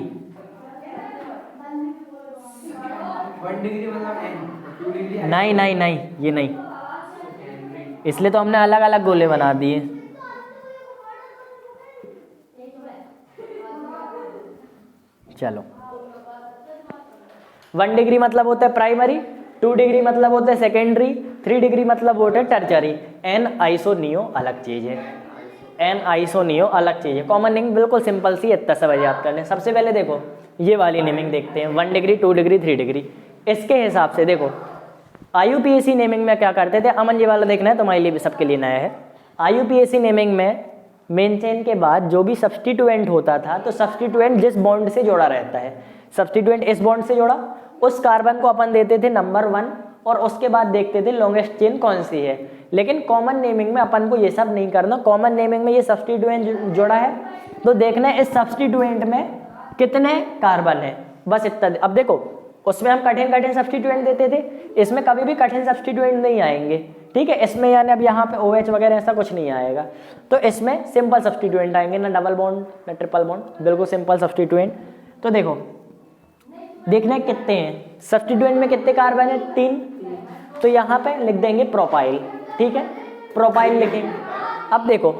1 डिग्री मतलब N, 2 डिग्री नहीं नहीं नहीं ये नहीं, इसलिए तो हमने अलग अलग गोले बना दिए। चलो 1 डिग्री मतलब होता है प्राइमरी, 2 डिग्री मतलब होता है सेकेंडरी, 3 डिग्री मतलब होता है टर्चरी। N आइसो नियो अलग चीज है, N आइसो नियो अलग चीज है। कॉमन नेमिंग बिल्कुल सिंपल सी, इतना सब याद करने। सबसे पहले देखो ये वाली नेमिंग देखते हैं, 1 डिग्री 2 डिग्री 3 डिग्री। इसके हिसाब से देखो IUPAC नेमिंग में क्या करते थे, अमन ये वाला देखना है, तुम्हारे लिए भी सबके लिए नया है। IUPAC नेमिंग में मेन चेन के बाद जो भी सब्स्टिट्यूएंट होता था, तो सब्स्टिट्यूएंट जिस बॉन्ड से जोड़ा रहता है, सब्स्टिट्यूएंट इस बॉन्ड से जोड़ा, उस कार्बन को अपन देते थे नंबर 1, और उसके बाद देखते थे लॉन्गेस्ट चेन कौन सी है। लेकिन कॉमन नेमिंग में अपन को ये सब नहीं करना। कॉमन नेमिंग में ये सब्स्टिट्यूएंट जोड़ा है तो देखना है इस सब्स्टिट्यूएंट में कितने कार्बन है, बस इतना। अब देखो उसमें हम कठिन सब्स्टिट्यूएंट देते थे, इसमें कभी भी कठिन सब्स्टिट्यूएंट नहीं आएंगे, ठीक है। इसमें यानी अब यहाँ पे OH वगैरह ऐसा कुछ नहीं आएगा, तो इसमें सिंपल सब्स्टिट्यूएंट आएंगे, ना डबल बॉन्ड ना ट्रिपल बॉन्ड, बिल्कुल सिंपल सब्स्टिट्यूएंट। तो देखो देखना है कितने हैं सब्स्टिट्यूएंट में, कितने कार्बन है, 3, तो यहाँ पे लिख देंगे प्रोपाइल, ठीक है, प्रोपाइल लिखेंगे। अब देखो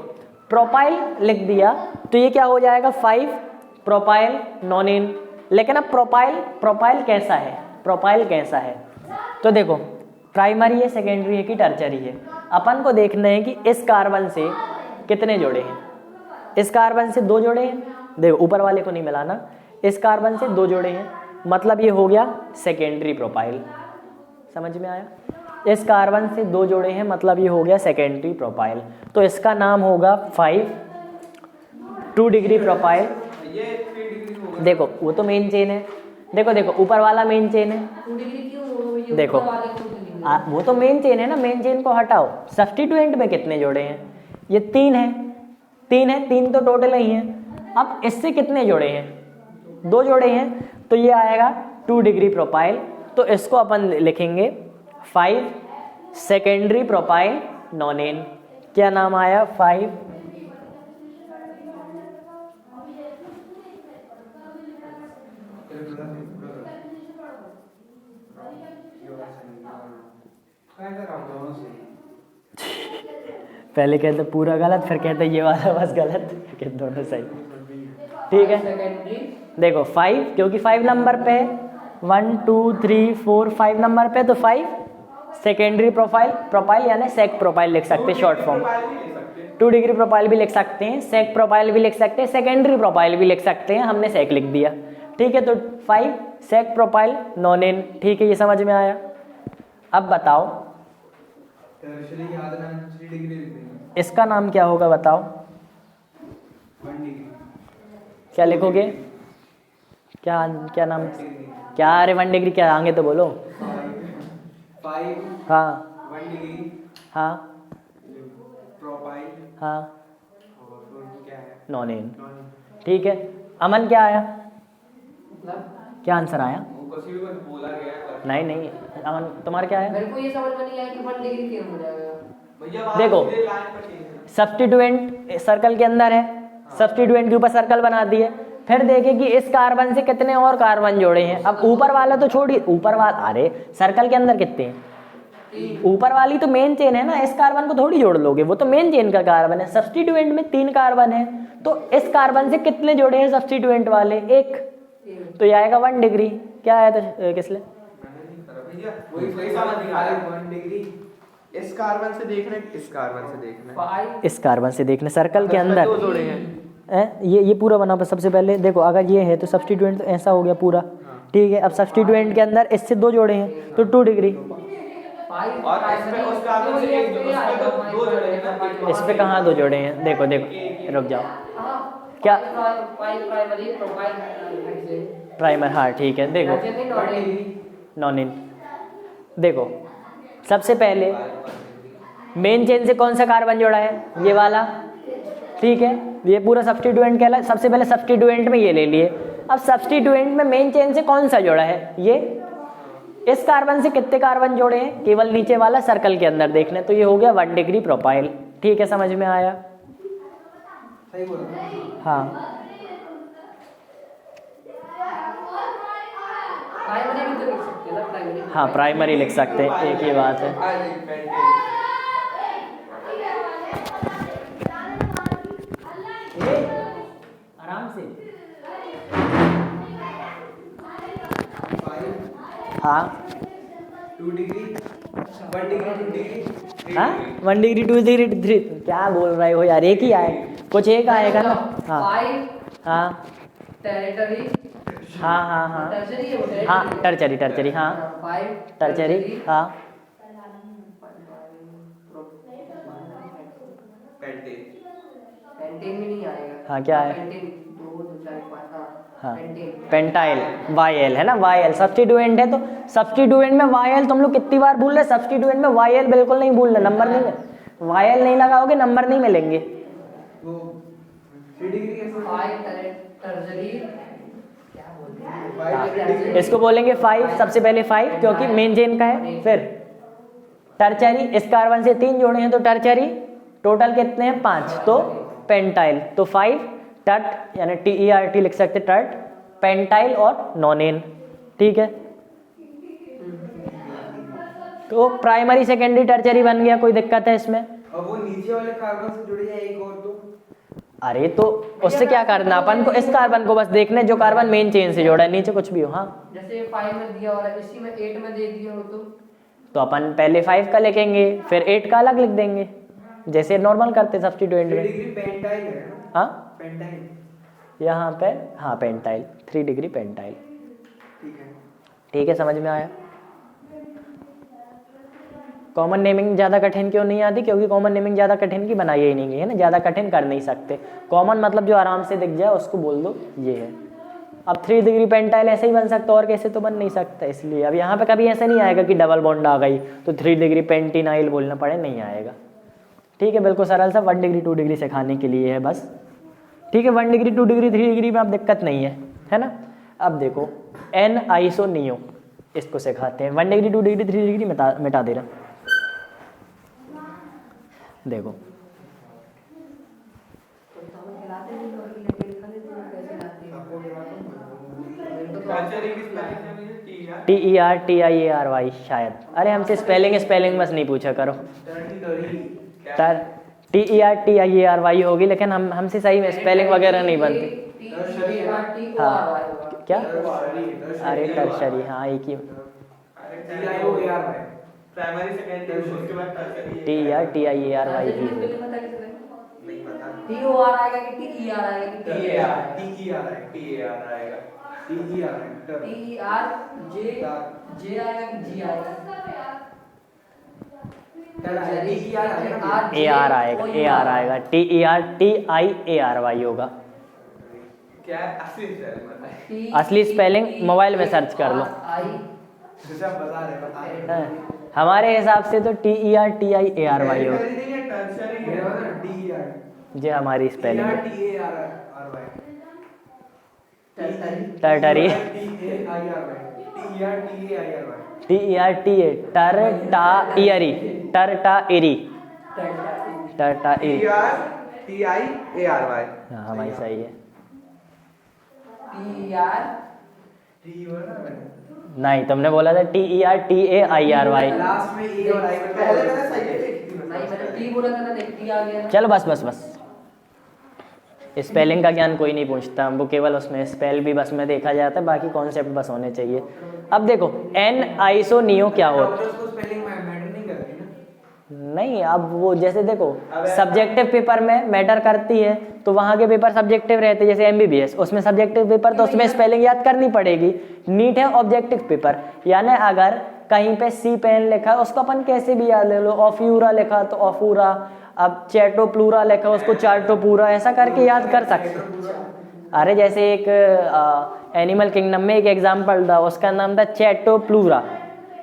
प्रोपाइल लिख दिया तो ये क्या हो जाएगा, 5 प्रोपाइल नॉनिन। लेकिन अब प्रोपाइल कैसा है, प्रोपाइल कैसा है, तो देखो प्राइमरी है, सेकेंडरी है कि टर्चरी है। अपन को देखना है कि इस कार्बन से कितने जोड़े हैं, इस कार्बन से 2 जोड़े हैं, देखो ऊपर वाले को नहीं मिलाना, इस कार्बन से 2 जोड़े हैं, मतलब ये हो गया सेकेंडरी प्रोपाइल। समझ में आया, इस कार्बन से 2 जोड़े हैं, मतलब ये हो गया सेकेंडरी प्रोपाइल। तो इसका नाम होगा 5 2 डिग्री प्रोपाइल। ये 3 डिग्री होगा, देखो वो तो मेन चेन है, देखो ऊपर वाला मेन चेन है, 2 डिग्री क्यों, ये देखो ऊपर वाले को 2 डिग्री। वो तो मेन चेन है ना, मेन चेन को हटाओ। सब्स्टिट्यूएंट में कितने जोड़े हैं, ये 3 है, 3 तो टोटल ही है। अब इससे कितने जोड़े हैं, 2 जोड़े हैं, तो ये आएगा 2 डिग्री प्रोपाइल। तो इसको अपन लिखेंगे 5 सेकेंडरी प्रोपाइल नॉनिन, क्या नाम आया 5 पहले कहते पूरा गलत फिर कहते ये वाला बस गलत कहते दोनों सही। ठीक है सेकेंडरी देखो 5 क्योंकि 5 नंबर पे 1 2 3 4 5 नंबर पे तो 5 सेकेंडरी प्रोफाइल यानी सेक प्रोफाइल लिख सकते हैं शॉर्ट फॉर्म। 2 डिग्री प्रोफाइल भी लिख सकते हैं, सेक प्रोफाइल भी लिख सकते हैं, सेकेंडरी प्रोफाइल भी लिख सकते हैं, हमने सेक लिख दिया। ठीक है तो 5 सेक प्रोफाइल नॉन इन। ठीक है ये समझ में आया। अब बताओ टर्शियरी की आधा नाम 3 डिग्री लिख देंगे। इसका नाम क्या होगा बताओ 1 डिग्री क्या लिखोगे? क्या क्या नाम क्या? अरे 1 डिग्री क्या आगे तो बोलो। 5 हाँ 1 डिग्री हाँ प्रोफाइल हाँ और क्या है नॉन इन। नॉन। ठीक है अमन क्या आया? मतलब क्या आंसर आया? वो कुछ भी कुछ बोला गया है। नहीं अमन तुम्हारा क्या है? मेरे को ये समझ में नहीं आया कि 1 डिग्री क्यों हो जाएगा। भैया वहाँ देखो। सीधे लाइन पर चाहिए। सब्स्टिट्यूएंट सर्कल के अंदर है, सब्स्टिट्यूएंट के ऊपर सर्कल बना दिए, फिर देखे कि इस कार्बन से कितने और कार्बन जोड़े हैं। अब ऊपर वाला तो छोड़िए, ऊपर वाला अरे सर्कल के अंदर कितने हैं? ऊपर वाली तो मेन चेन है ना, इस कार्बन को थोड़ी जोड़ लोगे, वो तो मेन चेन का कार्बन है। सब्स्टिट्यूएंट में 3 कार्बन है तो इस कार्बन से कितने जोड़े हैं सब्स्टिट्यूएंट वाले? 1 तो ये आएगा 1 डिग्री। क्या आया था किसले? मैंने नहीं करा भैया, वही समझ नहीं आया। 1 डिग्री इस कार्बन से देख रहे हैं, इस कार्बन से देख रहे हैं। 5 इस कार्बन से देखने सर्कल के इसमें अंदर 2 जोड़े हैं। ये पूरा बना। पर सबसे पहले देखो अगर ये है तो सब्स्टिट्यूएंट तो ऐसा हो गया पूरा। ठीक है अब सब्स्टिट्यूएंट के अंदर इससे 2 जोड़े हैं तो 2 डिग्री। 5 और इसमें उस कार्बन से एक उसमें तो 2 जोड़े हैं ना। इस पे कहाँ 2 जोड़े हैं? देखो देखो रुक जाओ क्या? प्राइमरी प्रोफाइल प्राइमर हाँ ठीक है देखो 1 डिग्री नॉन इन। देखो सबसे पहले मेन चेन से कौन सा कार्बन जोड़ा है? ये वाला। ठीक है ये पूरा सब्स्टिट्यूएंट कहला। सबसे पहले सब्स्टिट्यूएंट में ये ले लिए। अब सब्स्टिट्यूएंट में मेन चेन से कौन सा जोड़ा है? ये। इस कार्बन से कितने कार्बन जोड़े हैं? केवल नीचे वाला सर्कल के अंदर देखने तो ये हो गया 1 डिग्री प्रोफाइल। ठीक है समझ में आया? सही बोल रहा हूँ। हाँ प्राइमरी भी तो लिख सकते हैं ना प्राइमरी। हाँ प्राइमरी लिख सकते हैं, एक ही बात है। आराम से 5 हाँ 2 डिग्री 1 डिग्री 2 डिग्री हाँ 1 डिग्री 2 डिग्री 3। क्या बोल रहे हो यार? एक ही आए, कुछ एक आएगा ना। हाँ 5 हाँ टेरिटरी हाँ हाँ हाँ टर्शरी है वो हाँ टर्चरी हाँ 5 टर्चरी हाँ पेंटेन में नहीं आएगा। हाँ क्या है? पेंटेन 2 2 4 5 हाँ पेंटेन पेंटाइल वाई है ना। वाई सब्स्टिट्यूएंट है तो सब्स्टिट्यूएंट में वाई तुम लोग कितनी बार भूल रहे? सब्स्टिट्यूएंट में वाई बिल्कुल नहीं भूलना, नंबर नहीं। वाई नहीं लगाओगे नंबर नहीं मिलेंगे। वो 3 डिग्री कैसे? 5 टर्शरी क्या बोलते हैं? 5 डिग्री इसको बोलेंगे 5। सबसे पहले 5 क्योंकि मेन चेन का है। फिर टर्चरी, इस कार्बन से 3 जोड़े हैं तो टर्चरी। टोटल कितने हैं? 5 तो पेंटाइल तो 5 टट यानी TERT लिख सकते टट पेंटाइल और नॉनेन। ठीक है तो प्राइमरी सेकेंडरी टर्चरी बन गया। कोई दिक्कत है इसमें? अब वो नीचे वाले कार्बन से जुड़ जाए एक और तो अरे तो उससे क्या करना अपन को? इस कार्बन को बस देखना है जो कार्बन मेन चेन से जोड़ा है, नीचे कुछ भी हो। हाँ जैसे 5 में दिया और इसी में 8 में दे दिया हो तो अपन पहले 5 का लिखेंगे फिर 8 का अलग लिख देंगे जैसे नॉर्मल करते सब्स्टिट्यूएंट 3 में। डिग्री पेंटाइल है ना? हाँ पेंटाइल यहाँ पे हाँ पेंटाइल 3 डिग्री पेंटाइल। ठीक है। ठीक है समझ में आया? कॉमन नेमिंग ज़्यादा कठिन क्यों नहीं आती? क्योंकि कॉमन नेमिंग ज़्यादा कठिन की बनाई ही नहीं है ना, ज़्यादा कठिन कर नहीं सकते। कॉमन मतलब जो आराम से दिख जाए उसको बोल दो ये है। अब 3 डिग्री पेंटाइल ऐसे ही बन सकता और कैसे तो बन नहीं सकता। इसलिए अब यहाँ पे कभी ऐसा नहीं आएगा कि डबल बॉन्ड आ गई तो 3 डिग्री पेंटिनाइल बोलना पड़े, नहीं आएगा। ठीक है बिल्कुल सरल सा 1 डिग्री 2 डिग्री सिखाने के लिए है बस। ठीक है 1 डिग्री 2 डिग्री 3 डिग्री में अब दिक्कत नहीं है ना। अब देखो एन आइसोनियो इसको सिखाते हैं। 1 डिग्री 2 डिग्री 3 डिग्री मिटा दे रहा। देखो टर्शरी की स्पेलिंग है मुझे TERTIARY शायद। अरे हमसे स्पेलिंग बस नहीं पूछा करो। टर TERTIARY होगी, लेकिन हमसे सही में स्पेलिंग वगैरह नहीं बनती। हाँ क्या? अरे टर्शरी, हाँ एक ही। प्राइमरी सेकेंडरी उसके बाद टर्शरी TERTIARY ही होगी। नहीं पता। TOR आएगा कि TER आएगा कि TAR आएगा। TER J आएगा कि G आएगा? AR आएगा TERTIARY होगा। क्या असली स्पेलिंग बताइए। असली स्पेलिंग मोबाइल में सर्च कर लो। हाँ, हमारे हिसाब से तो TERTIARY होगा। ये हमारी स्पेलिंग है। Tartary TERTA टरटाइरी टरटाइरी टरटाइरी। TIARY। हाँ हमारी सही है। TER नहीं, तुमने बोला था TERTAIRY। लास्ट में ए और आई पहले मैंने सही लिखी थी। नहीं, मैंने T बोला था ना, देख T आ गया ना। चलो बस स्पेलिंग का ज्ञान कोई नहीं पूछता, हमको केवल उसमें स्पेल भी बस में देखा जाता है, बाकी कॉन्सेप्ट बस होने चाहिए। अब देखो एन आइसोनियो क्या होता है? डॉक्टर्स को स्पेलिंग मैटर नहीं करती ना। नहीं, अब वो जैसे देखो सब्जेक्टिव पेपर में मैटर करती है, तो वहाँ के पेपर सब्जेक्टिव रहते हैं, जैसे MBBS उसमें सब्जेक्टिव पेपर तो उसमें स्पेलिंग याद करनी पड़ेगी। नीट है ऑब्जेक्टिव पेपर, यानी अगर कहीं पे सी पेन लिखा है उसको अपन कैसे भी याद ले लो, ऑफ्यूरा लिखा तो ऑफूरा, अब चैटोप्लूरा लिखा उसको चार्टोपूरा, ऐसा करके याद कर सकते। अरे जैसे एक एनिमल किंगडम में एक एग्जाम्पल था, उसका नाम था चैटोप्लूरा,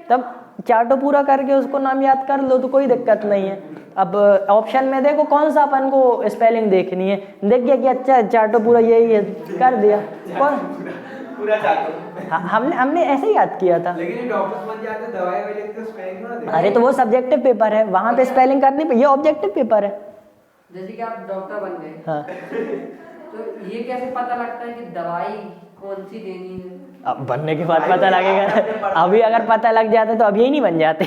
तब चार्टोपूरा करके उसको नाम याद कर लो तो कोई दिक्कत नहीं है। अब ऑप्शन में देखो कौन सा अपन को स्पेलिंग देखनी है, देख गया कि अच्छा चार्टोपूरा यही है, कर दिया कौन पूरा चार्टो। हमने ऐसे ही याद किया था। लेकिन डॉक्टर्स बन जाते दवाई वाले लिखते स्पेलिंग ना देते। अरे तो वो सब्जेक्टिव पेपर है, वहां पे स्पेलिंग करनी, ये ऑब्जेक्टिव पेपर है। जैसे कि आप डॉक्टर बन गए, हाँ तो ये कैसे पता लगता है कि दवाई कौन सी देनी है? अब बनने के बाद पता लगेगा। अभी अगर पता लग जाता तो अब यही नहीं बन जाते।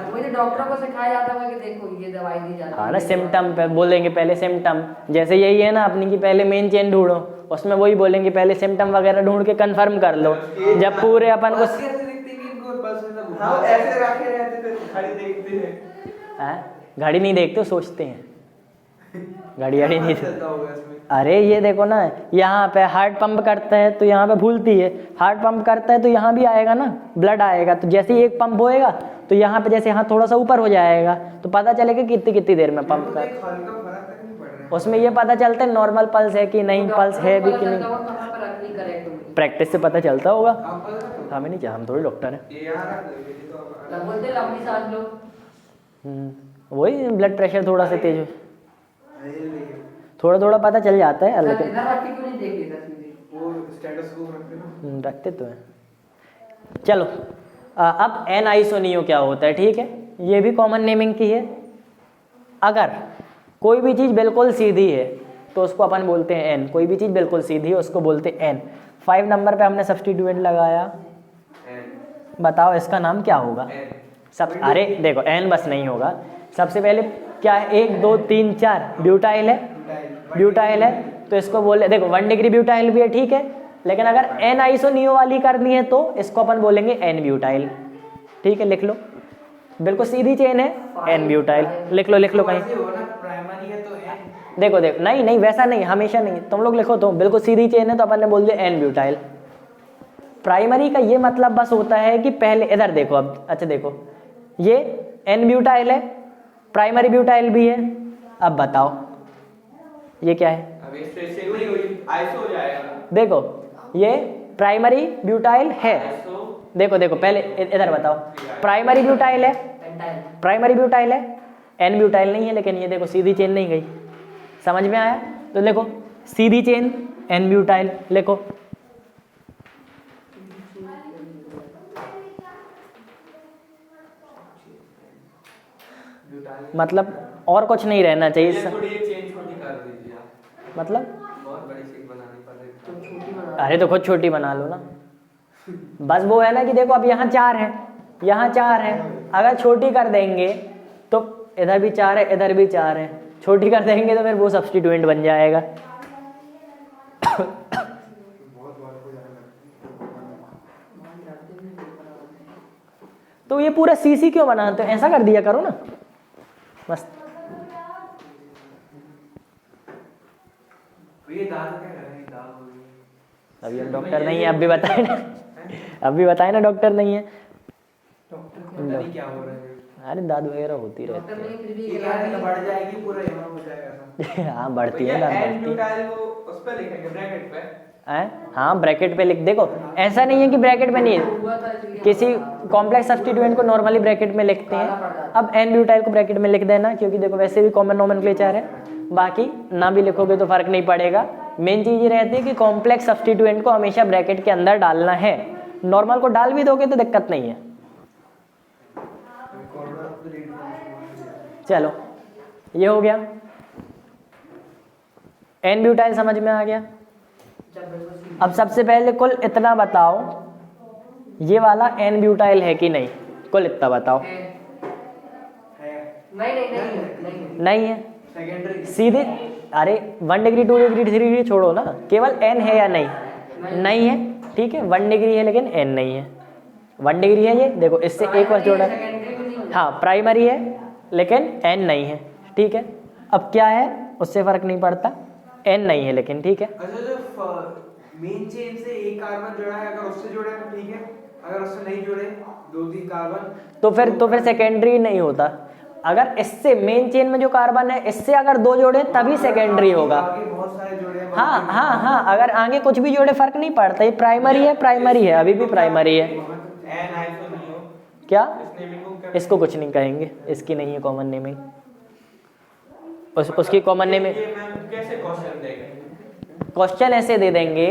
मुझे डॉक्टरों को सिखाया जाता है कि देखो ये दवाई दी जाती है। हाँ ना, सिम्टम पे बोलेंगे पहले सिम्टम, जैसे यही है ना अपनी की पहले मेन चेन ढूंढो, उसमें वही बोलेंगे पहले सिम्टम वगैरह ढूंढ के कंफर्म कर लो। जब पूरे अपन को बस कैसे दिखते हैं कि इनको बस में सब हाँ ऐसे रखे रहते थे, घड़ी देखते हैं। घड़ी नहीं देखते, सोचते हैं। घड़ी नहीं देखते। चलता होगा इसमें। अरे ये देखो ना, यहाँ पे हार्ट पंप करता है तो यहाँ पे भूलती है, हार्ट पंप करता है तो यहाँ भी आएगा ना, ब्लड आएगा, तो जैसे ही एक पंप होएगा तो यहाँ पे जैसे यहाँ थोड़ा सा ऊपर हो जाएगा तो पता चलेगा कितनी कितनी देर में पंप कर। हल्का फर्क तक नहीं पड़ रहा है। उसमें ये पता चलता है नॉर्मल पल्स है कि नहीं, पल्स है भी कि नहीं। प्रैक्टिस से पता चलता होगा, आप पता है हमें नहीं, हम थोड़ी डॉक्टर हैं। ये यहाँ रख देंगे तो बोलते लंबी सांस लो। वही ब्लड प्रेशर थोड़ा सा तेज हो, ये देखिए थोड़ा थोड़ा पता चल जाता है, लेकिन इधर रख के क्यों नहीं देख लेता सीधे? वो स्टेथोस्कोप रखते हैं ना। रखते तो हैं। चलो अब एन आइसोनियो क्या होता है, ठीक है, ये भी कॉमन नेमिंग की है। अगर कोई भी चीज़ बिल्कुल सीधी है तो उसको अपन बोलते हैं एन, कोई भी चीज़ बिल्कुल सीधी है उसको बोलते हैं एन। 5 नंबर पे हमने सब्स्टिट्यूएंट लगाया, बताओ इसका नाम क्या होगा? सब अरे देखो एन बस नहीं होगा, सबसे पहले क्या है, 1 2 3 4 ब्यूटाइल है, ब्यूटाइल है तो इसको बोले, देखो 1 डिग्री ब्यूटाइल भी है, ठीक है, लेकिन अगर एन आइसोनियो वाली करनी है तो इसको अपन बोलेंगे एन ब्यूटाइल, ठीक है, लिख लो, बिल्कुल सीधी चेन है, एन ब्यूटाइल, लिख लो कहीं। प्राइमरी है तो एन। देखो नहीं वैसा नहीं, हमेशा नहीं, तुम लोग लिखो तो बिल्कुल सीधी चेन है तो अपन ने बोल दिया एन ब्यूटाइल। प्राइमरी का ये मतलब बस होता है कि पहले इधर देखो, अब अच्छा देखो ये एन ब्यूटाइल है, प्राइमरी ब्यूटाइल भी है, अब बताओ ये क्या है? अब इससे नहीं हुई, आइसो हो जाएगा। देखो ये प्राइमरी ब्यूटाइल है, आइसो देखो पहले इधर बताओ, प्राइमरी ब्यूटाइल है, प्राइमरी ब्यूटाइल है, एन ब्यूटाइल नहीं है, लेकिन ये देखो सीधी चेन नहीं गई, समझ में आया? तो देखो सीधी चेन एन ब्यूटाइल लिखो, मतलब और कुछ नहीं रहना चाहिए ये थोड़ी चेंज छोटी कर दीजिए आप, मतलब बहुत बड़ी शीट बनानी पड़ेगी। तुम छोटी बना अरे तो खुद छोटी बना लो ना। बस वो है ना कि देखो अब यहाँ 4 है, यहाँ 4 है, अगर छोटी कर देंगे तो इधर भी 4 है, इधर भी 4 है, छोटी कर देंगे तो फिर वो सब्स्टिट्यूएंट बन जाएगा। तो ये पूरा सीसी क्यों बनाते हो, ऐसा कर दिया करो ना मस्त। ये दाल क्या कर रहे हैं, दाल हो रही है। अभी हम डॉक्टर नहीं है, अब भी बताए ना, अभी बताए ना डॉक्टर नहीं है। पता नहीं क्या हो रहा है। अरे दाद वगैरह होती रहती डॉक्टर नहीं फिर भी ये क्या है, बढ़ जाएगी पूरा यहाँ हो जाएगा सब। है। हाँ बढ़ती है, भैया दाद एन बढ़ती है। ब्यूटाइल को उस पे लिखेंगे ब्रैकेट पे। हाँ ब्रैकेट पे लिख, देखो ऐसा नहीं है कि ब्रैकेट में नहीं है, हुआ था इसलिए किसी कॉम्प्लेक्स सब्स्टिट्यूएंट को नॉर्मली ब्रैकेट में लिखते हैं। अब एन ब्यूटाइल को ब्रैकेट में लिख देना, क्योंकि देखो वैसे भी कॉमन नोमेनक्लेचर है, बाकी ना भी लिखोगे तो फर्क नहीं पड़ेगा। मेन चीज ये रहती है कि कॉम्प्लेक्स सब्स्टिट्यूएंट को हमेशा ब्रैकेट के अंदर डालना है, नॉर्मल को डाल भी दोगे तो दिक्कत नहीं है। चलो ये हो गया, एन ब्यूटाइल समझ में आ गया। अब सबसे पहले कुल इतना बताओ, ये वाला एन ब्यूटाइल है कि नहीं, कुल इतना बताओ। है। है नहीं नहीं नहीं नहीं नहीं है, सेकेंडरी सीधे अरे 1 डिग्री 2 डिग्री 3 डिग्री छोड़ो ना, केवल एन है या नहीं, नहीं है, ठीक है 1 डिग्री है लेकिन एन नहीं है। 1 डिग्री है ये, देखो इससे एक बार जोड़ा, सेकेंडरी भी नहीं हाँ प्राइमरी है लेकिन एन नहीं है, ठीक है। अब क्या है उससे फर्क नहीं पड़ता, एन नहीं है लेकिन, ठीक है। अच्छा जो मेन चेन से एक कार्बन जुड़ा है, अगर उससे जुड़े तो ठीक है, अगर उससे नहीं जुड़े 2-3 कार्बन तो फिर सेकेंडरी नहीं होता। अगर इससे मेन चेन में जो कार्बन है इससे अगर 2 जोड़े तभी सेकेंडरी होगा। आगे बहुत सारे जुड़े हैं, हाँ हाँ हाँ, अगर आगे कुछ भी जोड़े फर्क नहीं पड़ता, ये प्राइमरी है, प्राइमरी है, अभी भी प्राइमरी है। एन आइसो नहीं हो क्या इस नेमिंग को क्या इसको कुछ नहीं कहेंगे, इसकी नहीं है कॉमन नेमिंग, उसकी कॉमन नेमिंग। ये मैम कैसे क्वेश्चन देंगे? क्वेश्चन ऐसे दे देंगे,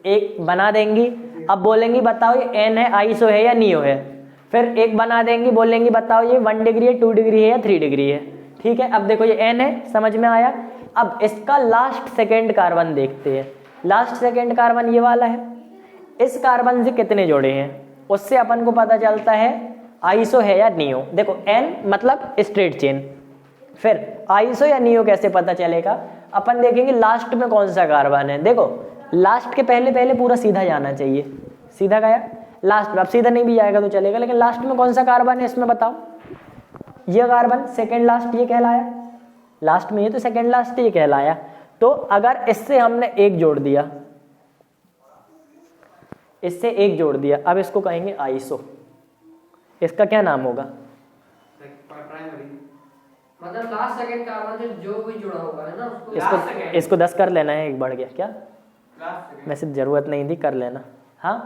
एक बना देंगी, अब बोलेंगी बताओ ये एन है, आइसो है या नियो है, फिर एक बना देंगी, बोलेंगी बताओ ये 1 डिग्री है, 2 डिग्री है या 3 डिग्री है, ठीक है। अब देखो ये एन है, समझ में आया। अब इसका लास्ट सेकेंड कार्बन देखते हैं, लास्ट सेकेंड कार्बन ये वाला है, इस कार्बन से कितने जोड़े हैं उससे अपन को पता चलता है आइसो है या नियो। देखो एन मतलब स्ट्रेट चेन, फिर आइसो या नियो कैसे पता चलेगा, अपन देखेंगे लास्ट में कौन सा कार्बन है। देखो लास्ट के पहले पहले पूरा सीधा जाना चाहिए, सीधा गया लास्ट में, अब सीधा नहीं भी जाएगा तो चलेगा, लेकिन लास्ट में कौन सा कार्बन है इसमें बताओ। ये कार्बन सेकंड लास्ट ये कहलाया, लास्ट में ये तो सेकंड लास्ट ये कहलाया। तो अगर इससे हमने एक जोड़ दिया, इससे एक जोड़ दिया, अब इसको कहेंगे आइसो, इसका क्या नाम होगा? प्राइमरी। मतलब लास्ट सेकंड कार्बन जो भी जुड़ा होगा है ना उसको इसको 10 कर लेना है, एक बढ़ गया क्या, लास्ट सेकंड वैसे जरूरत नहीं थी, कर लेना। हाँ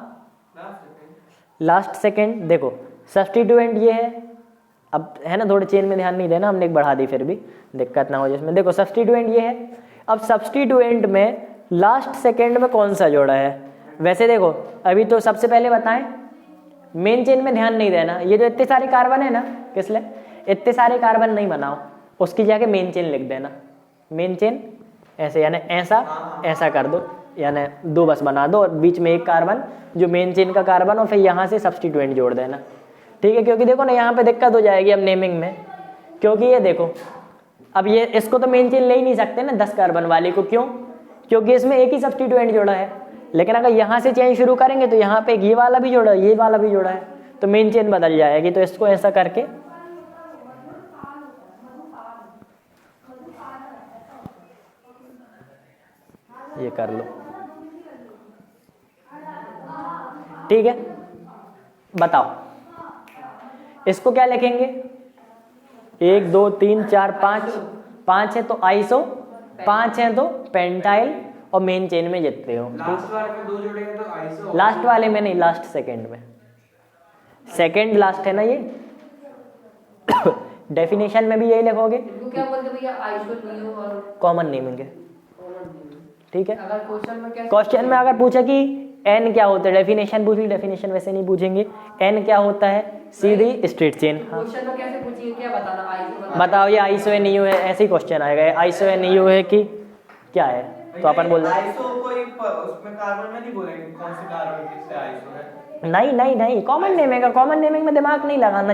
लास्ट सेकंड लास्ट सेकेंड, देखो सब्स्टिट्यूएंट ये है, अब है ना थोड़े चेन में ध्यान नहीं देना, हमने एक बढ़ा दी फिर भी दिक्कत ना हो जिसमें। देखो सब्स्टिट्यूएंट ये है, अब सब्स्टिट्यूएंट में लास्ट सेकेंड में कौन सा जोड़ा है। वैसे देखो अभी तो सबसे पहले बताएं, मेन चेन में ध्यान नहीं देना, ये जो इतने सारे कार्बन है ना, किस लिए इतने सारे कार्बन नहीं बनाओ, उसकी जगह मेन चेन लिख देना, मेन चेन ऐसे, यानी ऐसा ऐसा कर दो, यानी 2 बस बना दो और बीच में एक कार्बन जो मेन चेन का कार्बन, और फिर यहाँ से सब्स्टिट्यूएंट जोड़ देना, ठीक है। क्योंकि देखो ना यहाँ पे दिक्कत हो जाएगी अब नेमिंग में, क्योंकि ये देखो अब ये इसको तो मेन चेन ले ही नहीं सकते ना 10 कार्बन वाली को, क्यों, क्योंकि इसमें एक ही सब्स्टिट्यूएंट जोड़ा है। लेकिन अगर यहाँ से चेन शुरू करेंगे तो यहाँ पे ये वाला भी जोड़ा है, ये वाला भी जोड़ा है, तो मेन चेन बदल जाएगी। तो इसको ऐसा करके ये कर लो, ठीक है। बताओ इसको क्या लिखेंगे, 1 2 3 4 5 है तो आइसो, 5 है तो पेंटाइल, और मेन चेन में जितने हो, लास्ट वाले में 2 जुड़ेंगे तो आइसो। लास्ट वाले में नहीं, लास्ट सेकंड में, सेकंड लास्ट है ना ये। डेफिनेशन में भी यही लिखोगे, इनको क्या बोलते भैया, आइसो नियो और कॉमन नेमिंग है, कॉमन नेम। ठीक है। अगर क्वेश्चन में क्या, क्वेश्चन में अगर पूछा कि एन क्या होता है, डेफिनेशन पूछ ली, डेफिनेशन वैसे नहीं पूछेंगे, एन क्या होता है, सीधी स्ट्रेट चेन। हाँ क्वेश्चन में कैसे पूछिए, क्या बताना, आइसो बताना। बताओ ये आइसो है नियो है, ऐसे ही क्वेश्चन आएगा, आइसो है नियो है कि क्या है। तो अपन बोल आइसो कोई उसमें कार्बन में नहीं बोलेंगे कौन से कार्बन किससे आइसो है। नहीं नहीं नहीं, कॉमन नेमिंग है, कॉमन नेमिंग में दिमाग नहीं लगाना,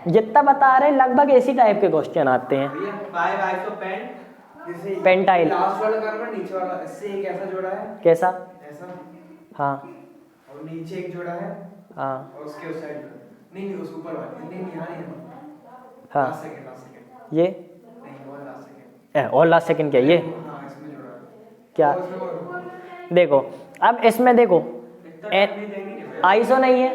जितना बता रहे लगभग इसी टाइप के क्वेश्चन आते हैं। 5 आइसोपेंट जैसे पेंटाइल। लास्ट वाला कार्बन नीचे वाला इससे एक ऐसा जोड़ा है, कैसा? ऐसा, हाँ और नीचे एक जोड़ा है, हाँ और उसके उस साइड नहीं उस ऊपर वाला नहीं यहाँ नहीं, हाँ, लास्ट सेकंड ये नहीं वो लास्ट सेकंड और लास्ट सेकंड क्या ये हाँ इसमें जोड़ा है क्या? और उसमें वो- देखो अब इसमें देखो आइसो नहीं है,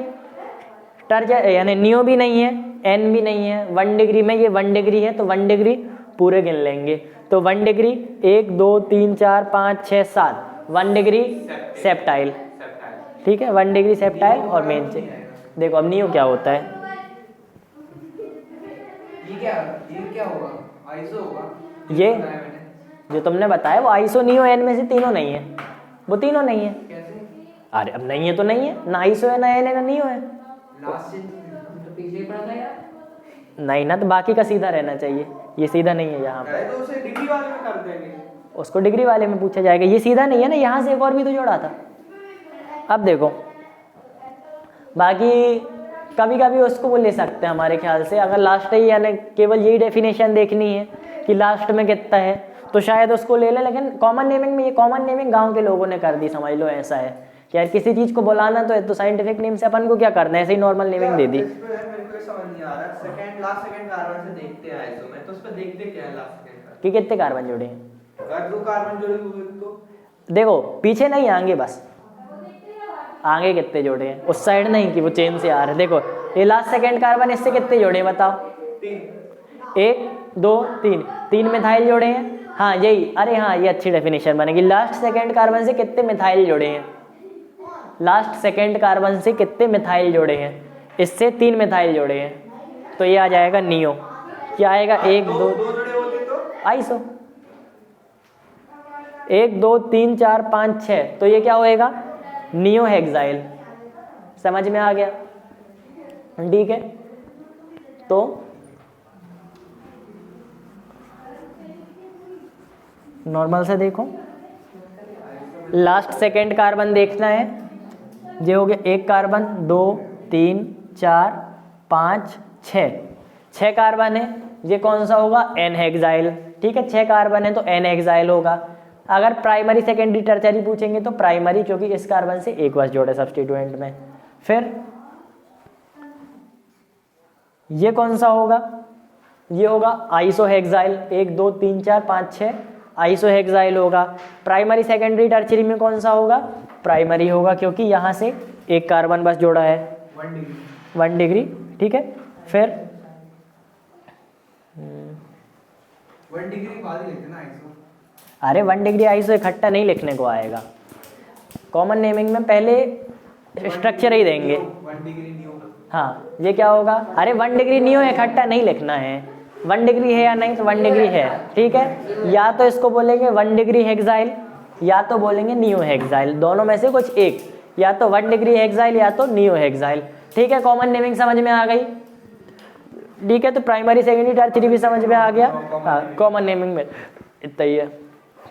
टर्च यानी नियो भी नहीं है, एन भी नहीं है, 1 डिग्री में ये 1 डिग्री है तो 1 डिग्री पूरे गिन लेंगे। तो 1 डिग्री 1 2 3 4 5 6 7 1 डिग्री सेप्टाइल, ठीक है, 1 डिग्री सेप्टाइल और मेन से। देखो अब नियो क्या होता है, ये क्या होगा, आइसो होगा ये बताया मैंने। जो तुमने बताया वो आइसो नियो एन में से तीनों नहीं है, वो तीनों नहीं है। कैसे? अरे अब नहीं है तो नहीं है, ना आइसो है ना एन है ना नियो है। लास्ट तो पीछे पड़ा था यार। नहीं ना, तो बाकी का सीधा रहना चाहिए, ये सीधा नहीं है यहाँ पे, तो उसे डिग्री वाले में कर देंगे। उसको डिग्री वाले में पूछा जाएगा। ये सीधा नहीं है ना, यहाँ से एक और भी तो जोड़ा था। अब देखो बाकी कभी कभी उसको वो ले सकते हैं हमारे ख्याल से, अगर लास्ट है यानी केवल यही डेफिनेशन देखनी है कि लास्ट में कितना है तो शायद उसको ले लें, लेकिन कॉमन नेमिंग में ये कॉमन नेमिंग गांव के लोगों ने कर दी, समझ लो ऐसा है कि यार किसी चीज़ को बुलाना तो साइंटिफिक नेम से अपन को क्या करना है, ऐसे ही नॉर्मल नेमिंग दे दी। इस पे मेरे को समझ नहीं आ रहा, सेकंड लास्ट सेकंड कार्बन से देखते हैं आइसो में, तो उस पे देखते क्या है लास्ट सेकंड का, कि कितने कार्बन जुड़े हैं। अगर 2 कार्बन जुड़े हुए तो देखो पीछे नहीं आगे, बस आगे कितने जोड़े हैं, उस साइड नहीं कि वो चेन से आ रहे। देखो ये लास्ट सेकंड कार्बन, इससे कितने जोड़े हैं बताओ? 1 2 3 मिथाइल जोड़े हैं। हाँ यही, अरे हाँ ये अच्छी डेफिनेशन बनेगी, लास्ट सेकंड कार्बन से कितने मिथाइल जोड़े हैं, लास्ट सेकंड कार्बन से कितने मिथाइल जोड़े हैं, इससे 3 मिथाइल जोड़े हैं, तो ये आ जाएगा नियो। क्या आएगा? 1 2 जुड़े होते तो आइसो, 1 2 3 4 5 6, तो ये क्या होएगा? Neo hexyl. समझ में आ गया? ठीक है, तो नॉर्मल से देखो, लास्ट सेकंड कार्बन देखना है, ये हो गया 1 कार्बन 2 3 4 5 6 कार्बन है, ये कौन सा होगा? एन हेक्साइल, ठीक है, 6 कार्बन है तो एन हेक्साइल होगा। अगर प्राइमरी सेकेंडरी टर्चरी पूछेंगे तो प्राइमरी, क्योंकि इस कार्बन से एक बस जोड़े सब्स्टिट्यूएंट में। फिर ये कौन सा होगा? ये होगा आइसो हेक्साइल, 1 2 3 4 5 6 आइसो हेक्साइल होगा। प्राइमरी सेकेंडरी टर्चरी में कौन सा होगा? प्राइमरी होगा, क्योंकि यहाँ से एक कार्बन बस जोड़ा है, 1 डिग्री, ठीक है। फिर 1 डिग्री बाद ही लिखते ना आइसो। अरे 1 डिग्री आइसो इकट्ठा नहीं लिखने को आएगा, कॉमन नेमिंग में पहले स्ट्रक्चर ही देंगे। 1 डिग्री नियो। हाँ ये क्या होगा? अरे 1 डिग्री नियो इकट्ठा नहीं लिखना है, 1 डिग्री है या नहीं तो 1 डिग्री है, ठीक है। या तो इसको बोलेंगे 1 डिग्री हेक्साइल या तो बोलेंगे नियो हेक्साइल, दोनों में से कुछ एक, या तो 1 डिग्री हेक्साइल या तो नियो हेक्साइल, ठीक है। कॉमन नेमिंग समझ में आ गई, ठीक है। तो प्राइमरी सेकेंडरी टर्चरी भी समझ में आ गया। हाँ कॉमन नेमिंग में इतना ही है।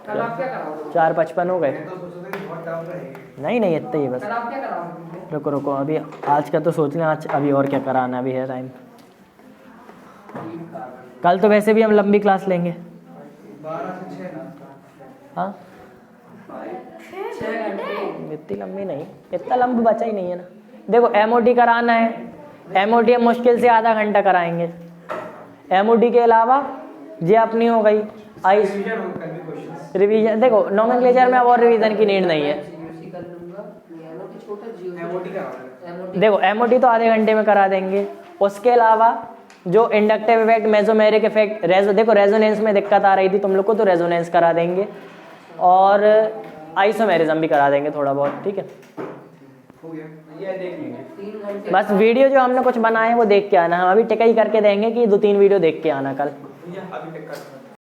कल आप क्या कराओगे? 4:55 हो गए। मैं तो सोचा था कि बहुत टफ रहेगी। नहीं इतना ही है बस। कल आप क्या कराओगे? रुको रुको, अभी आज का तो सोच लें, आज अभी और क्या कराना अभी है टाइम। कल तो वैसे भी हम लंबी क्लास लेंगे। 12 से 6 ना। हाँ 6 घंटे। इतनी लंबी नहीं, इतना लंबा बचा ही नहीं है ना। देखो एमओटी कराना है, एमओटी हम मुश्किल से आधा घंटा कराएंगे। एमओटी के अलावा ये अपनी हो गई आइस रिवीजन हो कल भी क्वेश्चंस। रिवीजन। देखो नोमेनक्लेचर में अब और रिवीजन की नीड नहीं है। जीओसी कर लूंगा, एमओटी छोटा जीओसी। एमओटी का एमओटी देखो एमओटी तो आधे घंटे में करा देंगे। उसके अलावा जो इंडक्टिव इफेक्ट, मेसोमेरिक इफेक्ट, देखो रेजोनेंस में दिक्कत आ रही थी तुम लोग को, तो रेजोनेंस करा देंगे, और आइसोमेरिज्म भी करा देंगे थोड़ा बहुत, ठीक है। हो गया। ये देख लीजिए 3 घंटे। बस वीडियो जो हमने कुछ बनाए हैं वो देख के आना, हम अभी टिक ही करके देंगे कि 2-3 वीडियो देख के आना कल। ये अभी तक कर